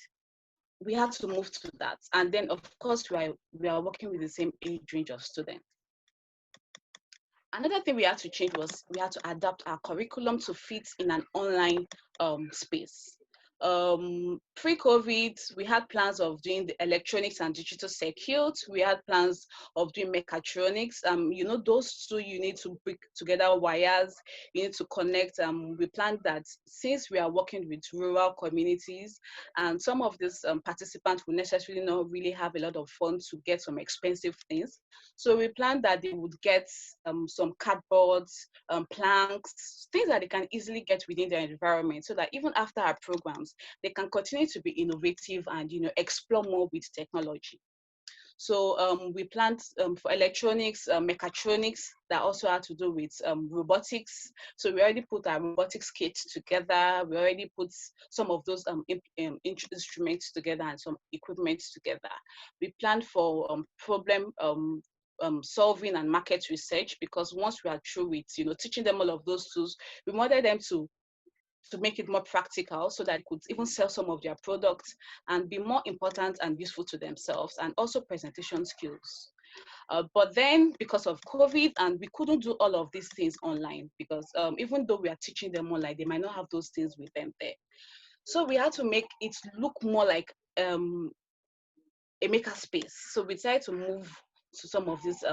We had to move to that. And then of course, we are working with the same age range of students. Another thing we had to change was we had to adapt our curriculum to fit in an online space. Pre-COVID, we had plans of doing the electronics and digital circuit. We had plans of doing mechatronics. Those two, you need to bring together wires, you need to connect. We planned that since we are working with rural communities, and some of these participants will necessarily not really have a lot of funds to get some expensive things. So we planned that they would get some cardboards, planks, things that they can easily get within their environment, so that even after our programs, they can continue to be innovative and explore more with technology. So we planned for electronics, mechatronics, that also had to do with robotics. So we already put our robotics kit together. We already put some of those instruments together and some equipment together. We planned for problem solving and market research, because once we are through with teaching them all of those tools, we wanted them to make it more practical, so that it could even sell some of their products and be more important and useful to themselves, and also presentation skills. But then because of COVID, and we couldn't do all of these things online, because even though we are teaching them online, they might not have those things with them there. So we had to make it look more like a maker space. So we decided to move to some of these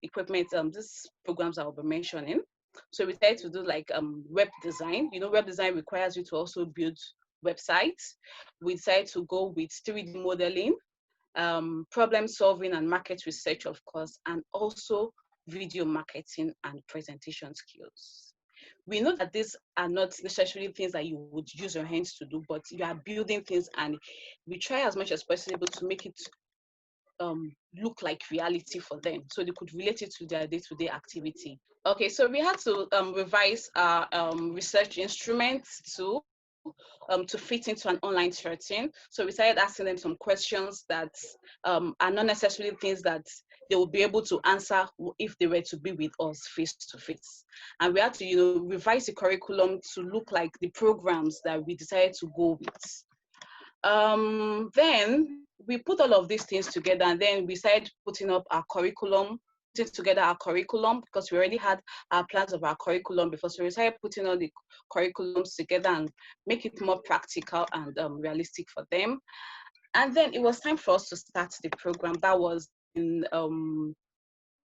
equipment, these programs I will be mentioning. So we decided to do like web design. You know, web design requires you to also build websites. We decided to go with 3D modeling, problem solving and market research, of course, and also video marketing and presentation skills. We know that these are not necessarily things that you would use your hands to do, but you are building things, and we try as much as possible to make it look like reality for them, so they could relate it to their day-to-day activity. Okay, so we had to revise our research instruments too, to fit into an online setting. So we started asking them some questions that are not necessarily things that they will be able to answer if they were to be with us face to face. And we had to, you know, revise the curriculum to look like the programs that we decided to go with. Then we put all of these things together, and then we started putting up our curriculum, together our curriculum, because we already had our plans of our curriculum before. So we started putting all the curriculums together and make it more practical and realistic for them. And then it was time for us to start the program. That was in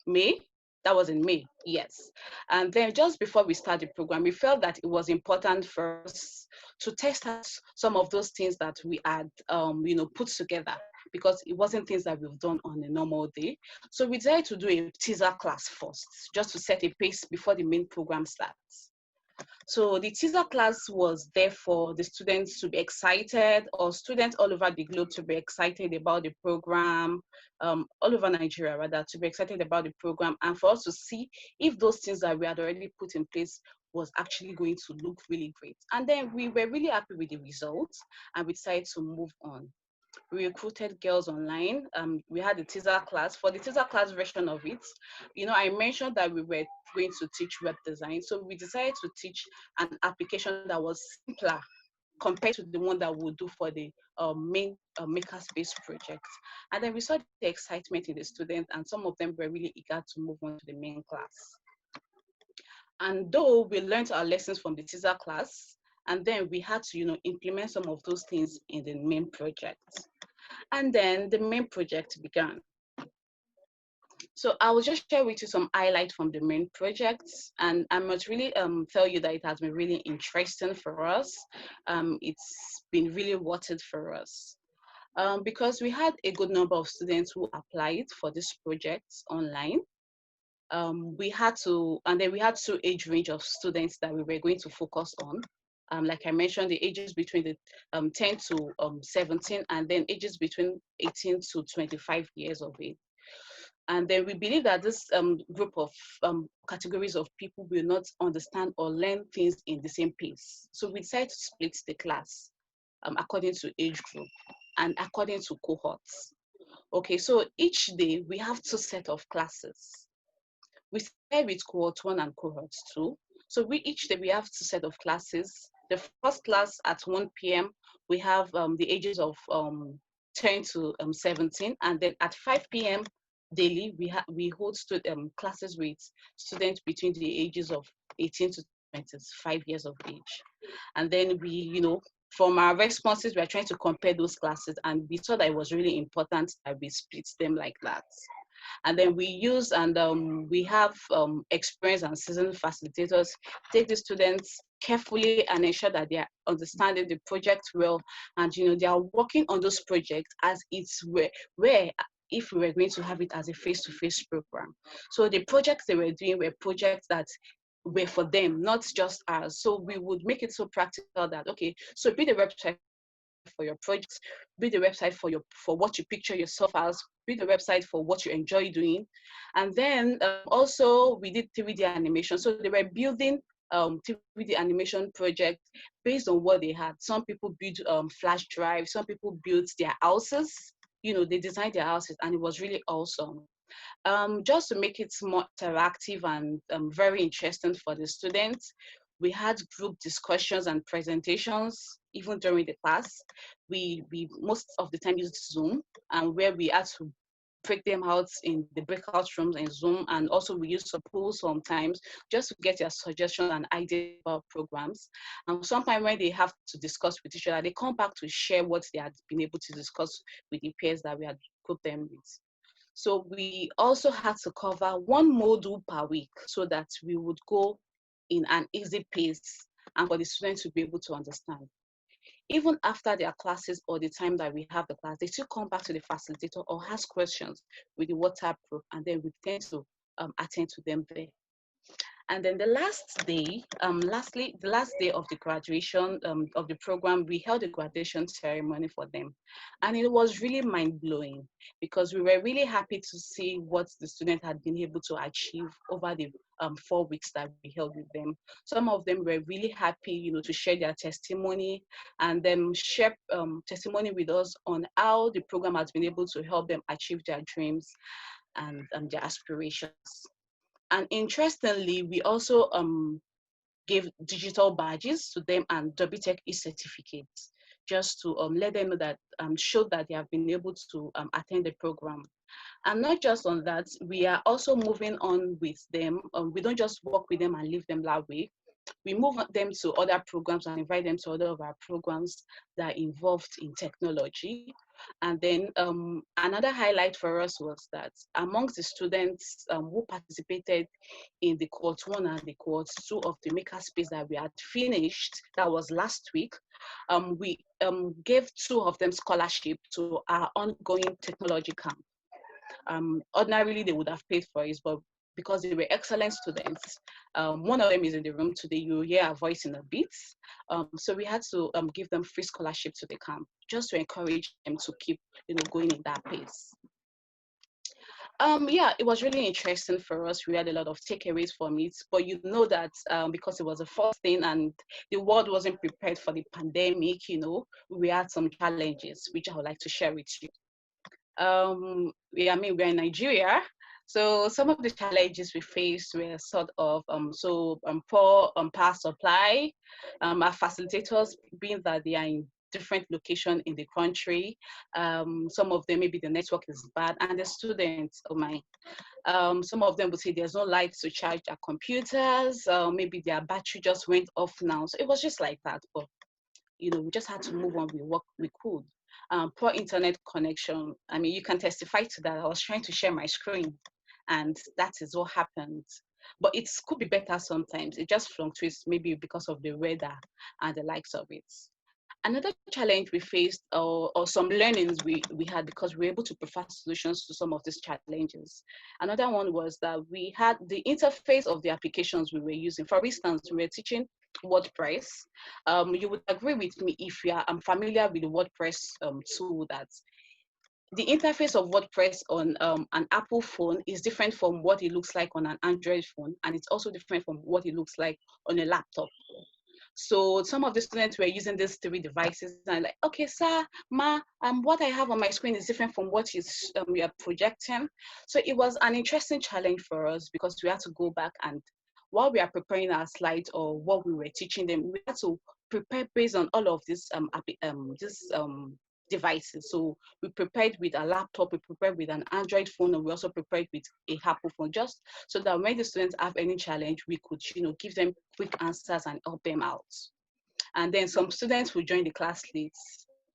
May. That was in May, yes. And then just before we started the program, we felt that it was important for us to test out some of those things that we had, you know, put together, because it wasn't things that we've done on a normal day. So we decided to do a teaser class first, just to set a pace before the main program starts. So the teaser class was there for the students to be excited, or students all over the globe to be excited about the program, all over Nigeria rather, to be excited about the program, and for us to see if those things that we had already put in place was actually going to look really great. And then we were really happy with the results, and we decided to move on. We recruited girls online. We had a teaser class. For the teaser class version of it, you know, I mentioned that we were going to teach web design. So we decided to teach an application that was simpler compared to the one that we'll do for the main makerspace project. And then we saw the excitement in the students, and some of them were really eager to move on to the main class. And though we learned our lessons from the teaser class, and then we had to, you know, implement some of those things in the main project. And then the main project began. So I will just share with you some highlights from the main project, and I must really tell you that it has been really interesting for us. It's been really worth it for us, because we had a good number of students who applied for this project online. We had to, and then we had 2 age range of students that we were going to focus on. Like I mentioned, the ages between the 10 to 17, and then ages between 18 to 25 years of age. And then we believe that this group of categories of people will not understand or learn things in the same pace. So we decided to split the class according to age group and according to cohorts. Okay, so each day we have 2 sets of classes. We start with cohort 1 and cohort 2. So each day we have 2 sets of classes. The first class at 1 p.m. we have the ages of 10 to 17, and then at 5 p.m. daily we hold classes with students between the ages of 18 to 25 years of age. And then we, you know, from our responses, we are trying to compare those classes, and we saw that it was really important that we split them like that. And then we use, and we have experienced and seasoned facilitators take the students carefully and ensure that they are understanding the project well, and, you know, they are working on those projects as it's where if we were going to have it as a face-to-face program. So the projects they were doing were projects that were for them, not just us. So we would make it so practical that, okay, so be the website for your projects, be the website for what you picture yourself as, be the website for what you enjoy doing. And then also we did 3D animation. So they were building 3D animation project based on what they had. Some people built flash drive, some people built their houses, you know, they designed their houses, and it was really awesome. Just to make it more interactive and very interesting for the students, we had group discussions and presentations even during the class. We most of the time used Zoom, and where we had to break them out in the breakout rooms in Zoom, and also we use some polls sometimes just to get their suggestions and ideas about programs. And sometimes when they have to discuss with each other, they come back to share what they had been able to discuss with the peers that we had put them with. So we also had to cover one module per week so that we would go in an easy pace and for the students to be able to understand. Even after their classes or the time that we have the class, they still come back to the facilitator or ask questions with the WhatsApp group, and then we tend to attend to them there. And then the last day, lastly, the last day of the graduation of the program, we held a graduation ceremony for them. And it was really mind-blowing because we were really happy to see what the students had been able to achieve over the 4 weeks that we held with them. Some of them were really happy, to share their testimony and then share testimony with us on how the program has been able to help them achieve their dreams and their aspirations. And interestingly, we also gave digital badges to them and W.TEC certificates, just to let them know that, show that they have been able to attend the program. And not just on that, we are also moving on with them. We don't just work with them and leave them that way. We move them to other programs and invite them to other of our programs that are involved in technology. And then another highlight for us was that amongst the students who participated in the cohort 1 and the cohort 2 of the Maker Space that we had finished, that was last week, we gave 2 of them scholarship to our ongoing technology camp. Ordinarily, they would have paid for it, but because they were excellent students, one of them is in the room today. You will hear her voice in a bit. So we had to give them free scholarship to the camp, just to encourage them to keep, going in that pace. Yeah, it was really interesting for us. We had a lot of takeaways from it, but that because it was the first thing and the world wasn't prepared for the pandemic, we had some challenges, which I would like to share with you. We're in Nigeria, so some of the challenges we faced were sort of poor power supply, our facilitators being that they are in different locations in the country. Some of them, maybe the network is bad, and the students, some of them would say there's no light to charge their computers, maybe their battery just went off now. So it was just like that, but we just had to move on with what we could. Poor internet connection. You can testify to that. I was trying to share my screen, and that is what happened. But it could be better sometimes. It just fluctuates, maybe because of the weather and the likes of it. Another challenge we faced, or some learnings we had, because we were able to provide solutions to some of these challenges. Another one was that we had the interface of the applications we were using. For instance, we were teaching WordPress. You would agree with me if you are familiar with the WordPress tool, that the interface of WordPress on an Apple phone is different from what it looks like on an Android phone, and it's also different from what it looks like on a laptop. So some of the students were using these 3 devices and like, okay, sir, ma, what I have on my screen is different from what we are projecting. So it was an interesting challenge for us, because we had to go back, and while we are preparing our slides or what we were teaching them, we had to prepare based on all of these devices. So we prepared with a laptop, we prepared with an Android phone, and we also prepared with a Apple phone, just so that when the students have any challenge, we could, give them quick answers and help them out. And then some students will join the class late,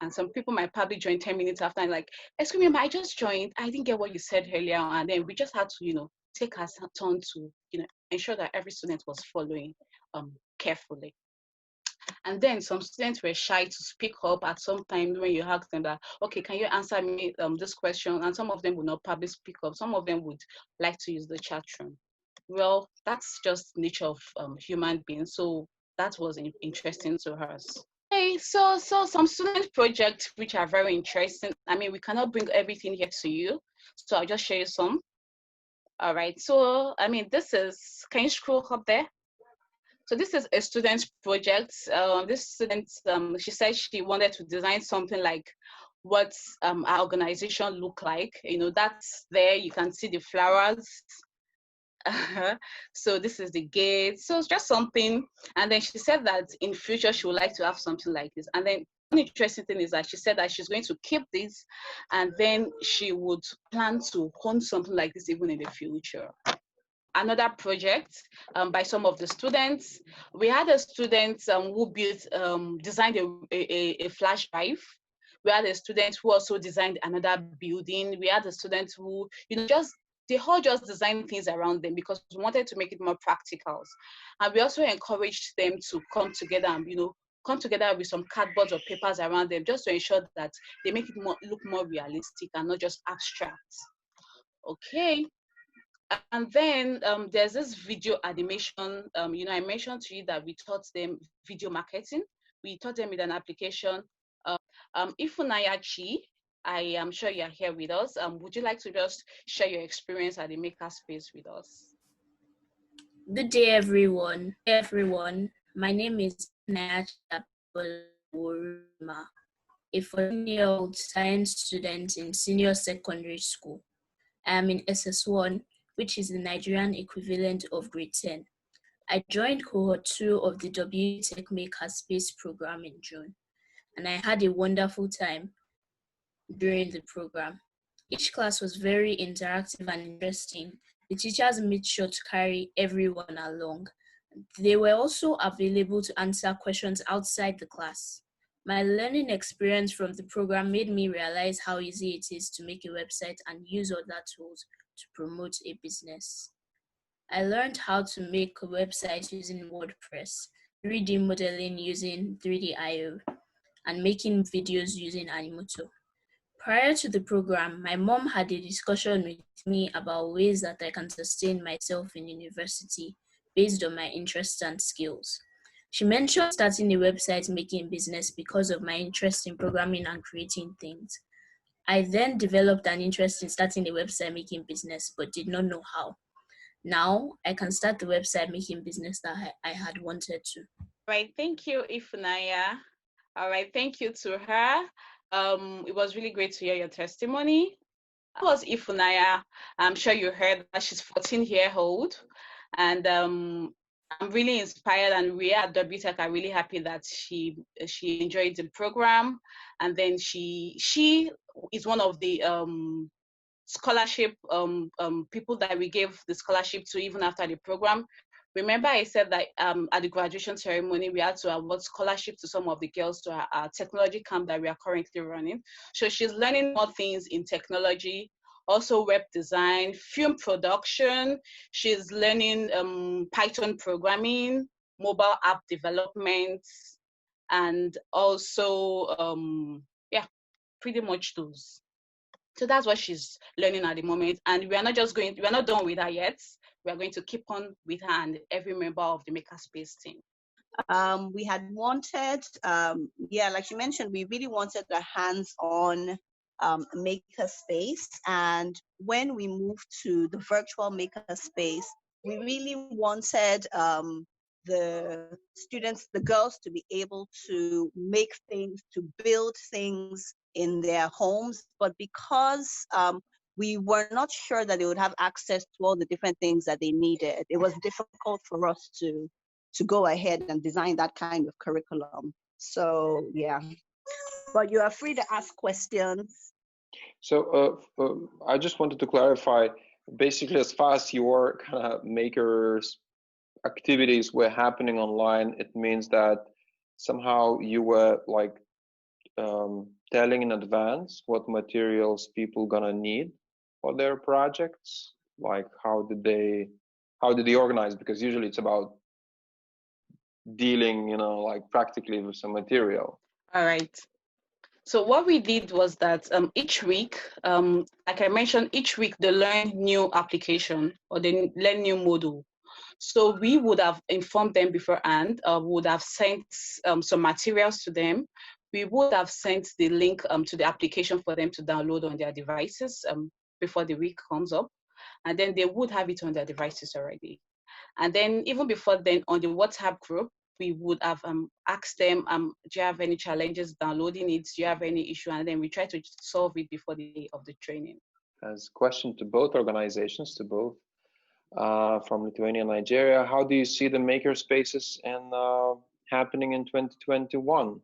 and some people might probably join 10 minutes after, and like, excuse me, I just joined, I didn't get what you said earlier. And then we just had to, take our turn to, ensure that every student was following carefully. And then some students were shy to speak up at some time when you asked them that, okay, can you answer me this question? And some of them would not probably speak up. Some of them would like to use the chat room. Well, that's just nature of human beings. So that was interesting to us. Okay, so some student projects which are very interesting. We cannot bring everything here to you, so I'll just show you some. All right, so this is, can you scroll up there? So this is a student's project. This student, she said she wanted to design something like what our organization look like. That's there. You can see the flowers. So this is the gate. So it's just something. And then she said that in future she would like to have something like this. And then one interesting thing is that she said that she's going to keep this, and then she would plan to hone something like this even in the future. Another project by some of the students. We had a student who designed a flash drive. We had a student who also designed another building. We had a student who, they all just designed things around them because we wanted to make it more practical. And we also encouraged them to come together and, come together with some cardboard or papers around them just to ensure that they make it look more realistic and not just abstract. Okay. And then there's this video animation. I mentioned to you that we taught them video marketing. We taught them with an application. Ifunanya Chi, I am sure you're here with us. Would you like to just share your experience at the Makerspace with us? Good day, everyone. My name is Ifunanya Chi, a 14-year-old science student in senior secondary school. I am in SS1, which is the Nigerian equivalent of grade 10. I joined cohort 2 of the W.TEC MakeHer Space Programme in June, and I had a wonderful time during the program. Each class was very interactive and interesting. The teachers made sure to carry everyone along. They were also available to answer questions outside the class. My learning experience from the program made me realize how easy it is to make a website and use other tools to promote a business. I learned how to make a website using WordPress, 3D modeling using 3D.io, and making videos using Animoto. Prior to the program, my mom had a discussion with me about ways that I can sustain myself in university based on my interests and skills. She mentioned starting a website making business because of my interest in programming and creating things. I then developed an interest in starting a website making business, but did not know how. Now, I can start the website making business that I had wanted to. All right, thank you, Ifunanya. All right, thank you to her. It was really great to hear your testimony. That was Ifunanya. I'm sure you heard that she's 14-year-old, and I'm really inspired, and we at W.TEC are really happy that she enjoyed the program, and then she is one of the scholarship people that we gave the scholarship to even after the program. Remember, I said that at the graduation ceremony, we had to award scholarship to some of the girls to our technology camp that we are currently running. So she's learning more things in technology, also web design, film production. She's learning Python programming, mobile app development, and also, pretty much those. So that's what she's learning at the moment. And we're not done with her yet. We are going to keep on with her and every member of the Makerspace team. We had wanted, like you mentioned, we really wanted a hands-on makerspace. And when we moved to the virtual makerspace, we really wanted the students, the girls, to be able to make things, to build things in their homes. But because we were not sure that they would have access to all the different things that they needed, it was difficult for us to go ahead and design that kind of curriculum. So yeah, but you are free to ask questions. So I just wanted to clarify, basically, as far as your kind of makers activities were happening online, it means that somehow you were like telling in advance what materials people gonna need for their projects. Like how did they organize? Because usually it's about dealing, like practically with some material. All right. So what we did was that each week, like I mentioned, each week they learn new application or they learn new module. So we would have informed them beforehand, would have sent some materials to them. We would have sent the link to the application for them to download on their devices before the week comes up. And then they would have it on their devices already. And then even before then, on the WhatsApp group, we would have asked them, do you have any challenges downloading it? Do you have any issue? And then we try to solve it before the day of the training. As a question to both organizations, to both from Lithuania and Nigeria, how do you see the maker spaces and happening in 2021?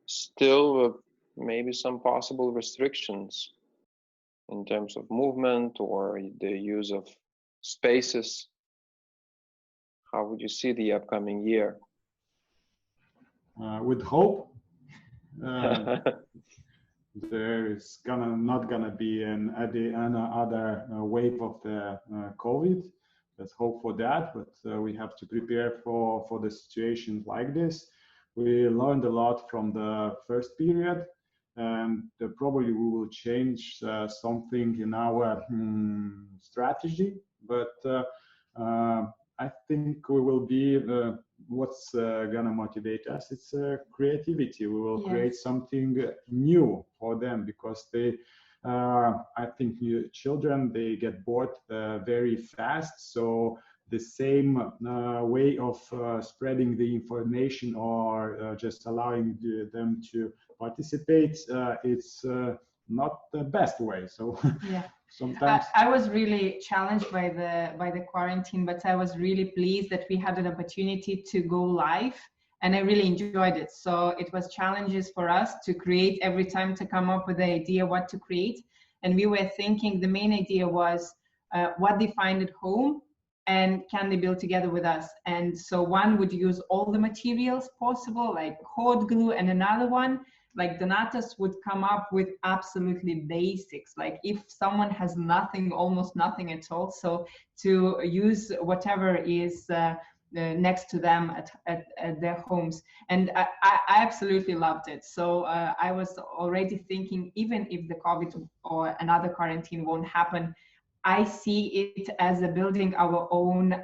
still maybe some possible restrictions in terms of movement or the use of spaces. How would you see the upcoming year? With hope, there is not gonna be another wave of the COVID. Let's hope for that, but we have to prepare for the situations like this. We learned a lot from the first period, and probably we will change something in our strategy, but I think we will be what's gonna motivate us. It's creativity. We will create something new for them, because they I think children, they get bored very fast, so the same way of spreading the information or just allowing them to participate, it's not the best way. So yeah. Sometimes I was really challenged by the quarantine, but I was really pleased that we had an opportunity to go live, and I really enjoyed it. So it was challenges for us to create every time, to come up with the idea what to create. And we were thinking the main idea was what they find at home and can they build together with us. And so one would use all the materials possible, like hot glue, and another one, like Donatas, would come up with absolutely basics. Like if someone has nothing, almost nothing at all, so to use whatever is next to them at their homes. And I absolutely loved it. So I was already thinking, even if the COVID or another quarantine won't happen, I see it as a building our own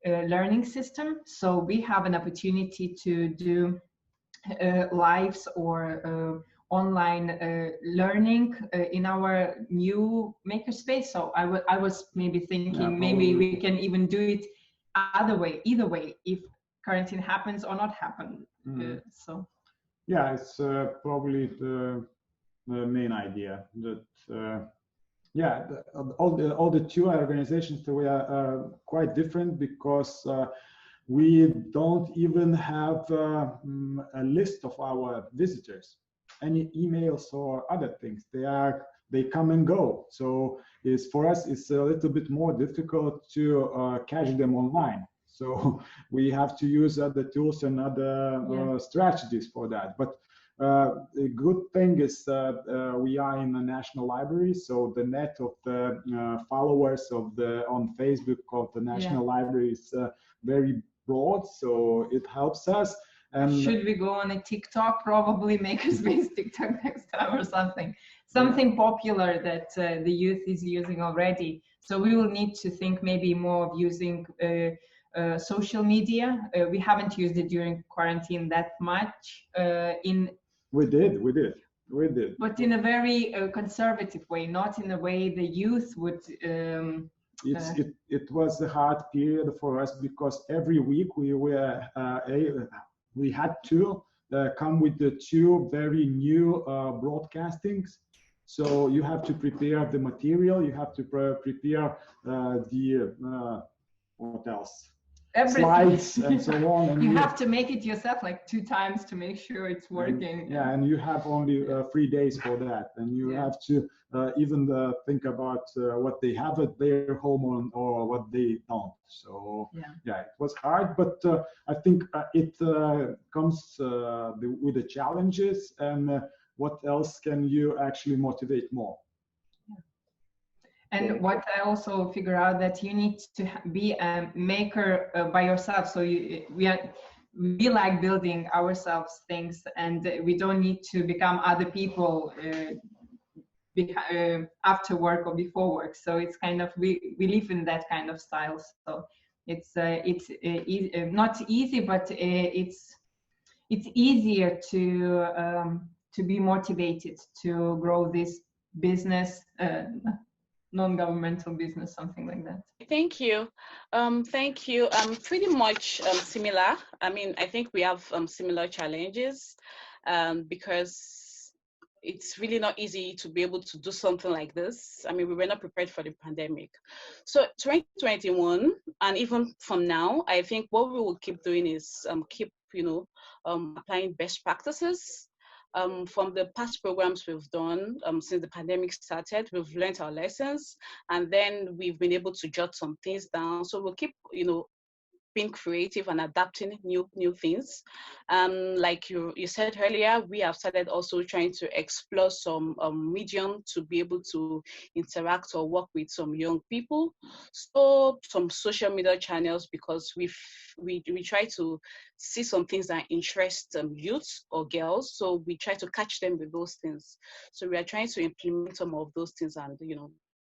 learning system. So we have an opportunity to do lives or online learning in our new makerspace. So I was maybe thinking maybe we can even do it either way, if quarantine happens or not happen. So yeah, it's probably the main idea that yeah, all the two organizations, we are quite different, because we don't even have a list of our visitors, any emails or other things. They come and go. So for us, it's a little bit more difficult to catch them online. So we have to use other tools and other strategies for that. But the good thing is we are in the National Library, so the net of the followers on Facebook of the National Library is very broad, so it helps us. And should we go on a TikTok, probably Makerspace TikTok next time or something popular that the youth is using already. So we will need to think maybe more of using social media. We haven't used it during quarantine that much. We did. But in a very conservative way, not in a way the youth would. It was a hard period for us, because every week we had to come with the two very new broadcastings. So you have to prepare the material, you have to prepare what else? Everything. Slides and so on. And you have to make it yourself like 2 times to make sure it's working. And you have only 3 days for that, and you have to even think about what they have at their home or what they don't. So it was hard, but I think it comes with the challenges, and what else can you actually motivate more? And what I also figure out, that you need to be a maker by yourself. So we like building ourselves things, and we don't need to become other people after work or before work. So it's kind of, we live in that kind of style. So it's not easy, but it's easier to be motivated to grow this business. Non-governmental business, something like that. Thank you. Thank you. Pretty much similar. I mean, I think we have similar challenges because it's really not easy to be able to do something like this. I mean, we were not prepared for the pandemic. So 2021, and even from now, I think what we will keep doing is keep, applying best practices. From the past programs we've done since the pandemic started, we've learned our lessons, and then we've been able to jot some things down. So we'll keep, being creative and adapting new things. Like you said earlier, we have started also trying to explore some medium to be able to interact or work with some young people. So some social media channels, because we try to see some things that interest youth or girls. So we try to catch them with those things. So we are trying to implement some of those things and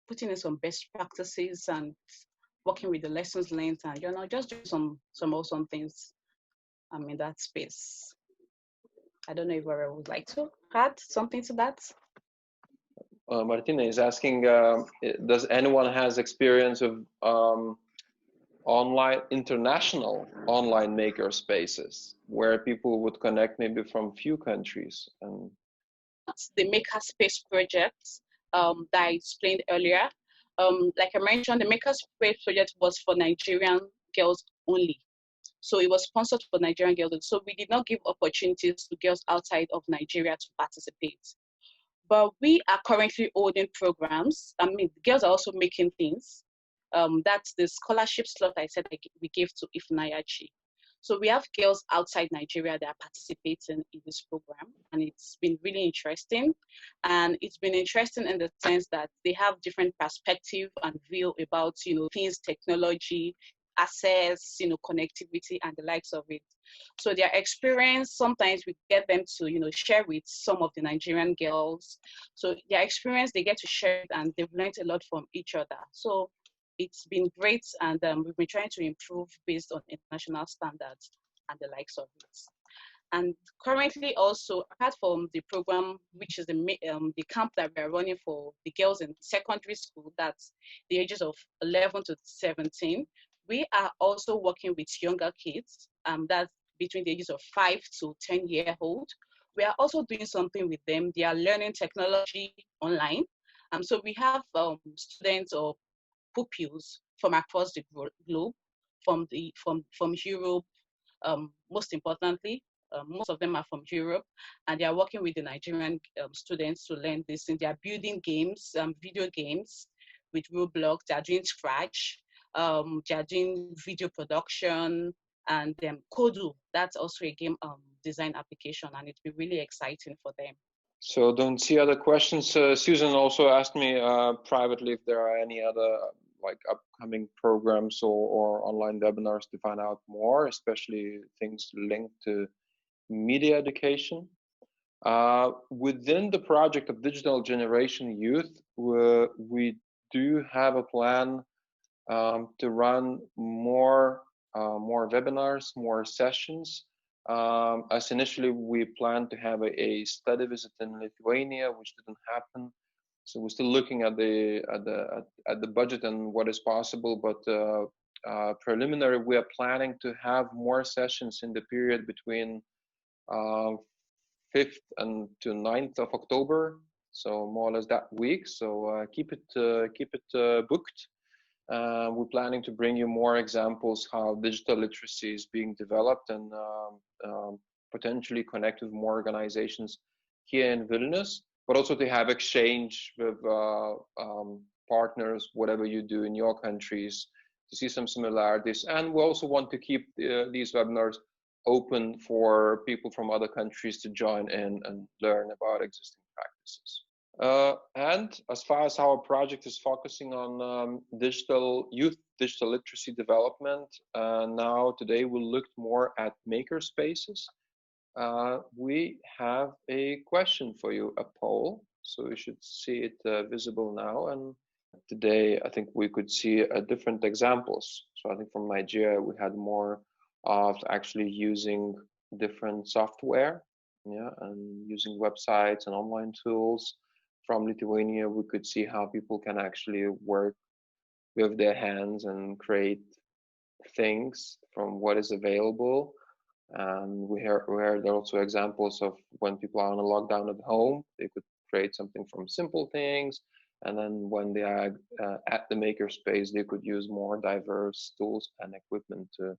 putting in some best practices and working with the lessons learned, and just doing some awesome things in that space. I don't know if I would like to add something to that. Martina is asking, does anyone has experience of international online maker spaces where people would connect maybe from few countries? And that's the MakeHer Space project that I explained earlier. Like I mentioned, the MakeHer Space project was for Nigerian girls only. So it was sponsored for Nigerian girls. So we did not give opportunities to girls outside of Nigeria to participate. But we are currently holding programs. I mean, girls are also making things. That's the scholarship slot I said we gave to Ifnayachi. So we have girls outside Nigeria that are participating in this program, and it's been really interesting. And it's been interesting in the sense that they have different perspective and view about, things, technology, access, connectivity, and the likes of it. So their experience, sometimes we get them to, share with some of the Nigerian girls. So their experience, they get to share it, and they've learned a lot from each other. So it's been great, and we've been trying to improve based on international standards and the likes of it. And currently also, apart from the program, which is the camp that we're running for the girls in secondary school, that's the ages of 11 to 17, we are also working with younger kids, that's between the ages of 5 to 10-year-old. We are also doing something with them. They are learning technology online. So we have students or pupils from across the globe, from Europe, most importantly. Most of them are from Europe, and they are working with the Nigerian students to learn this. And they are building games, video games with Roblox. They are doing Scratch. They are doing video production, and Kodu. That's also a game design application, and it's been really exciting for them. So don't see other questions. Susan also asked me privately if there are any other upcoming programs or online webinars to find out more, especially things linked to media education. Within the project of Digital Generation Youth, we do have a plan to run more webinars, more sessions. As initially we planned to have a study visit in Lithuania, which didn't happen. So we're still looking at the budget and what is possible, but preliminary, we are planning to have more sessions in the period between 5th and to 9th of October. So more or less that week. So keep it booked. We're planning to bring you more examples how digital literacy is being developed and potentially connect with more organizations here in Vilnius, but also to have exchange with partners, whatever you do in your countries, to see some similarities. And we also want to keep these webinars open for people from other countries to join in and learn about existing practices. And as far as our project is focusing on youth digital literacy development, now today we'll look more at maker spaces. We have a question for you, a poll, so you should see it visible now. And today I think we could see different examples. So I think from Nigeria we had more of actually using different software, and using websites and online tools. From Lithuania, we could see how people can actually work with their hands and create things from what is available. And we heard also examples of when people are on a lockdown at home, they could create something from simple things. And then when they are at the makerspace, they could use more diverse tools and equipment to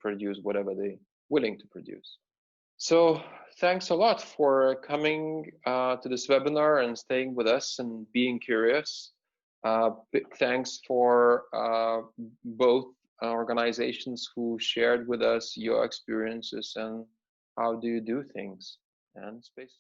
produce whatever they're willing to produce. So thanks a lot for coming to this webinar and staying with us and being curious. Big thanks for both organizations who shared with us your experiences and how do you do things and space.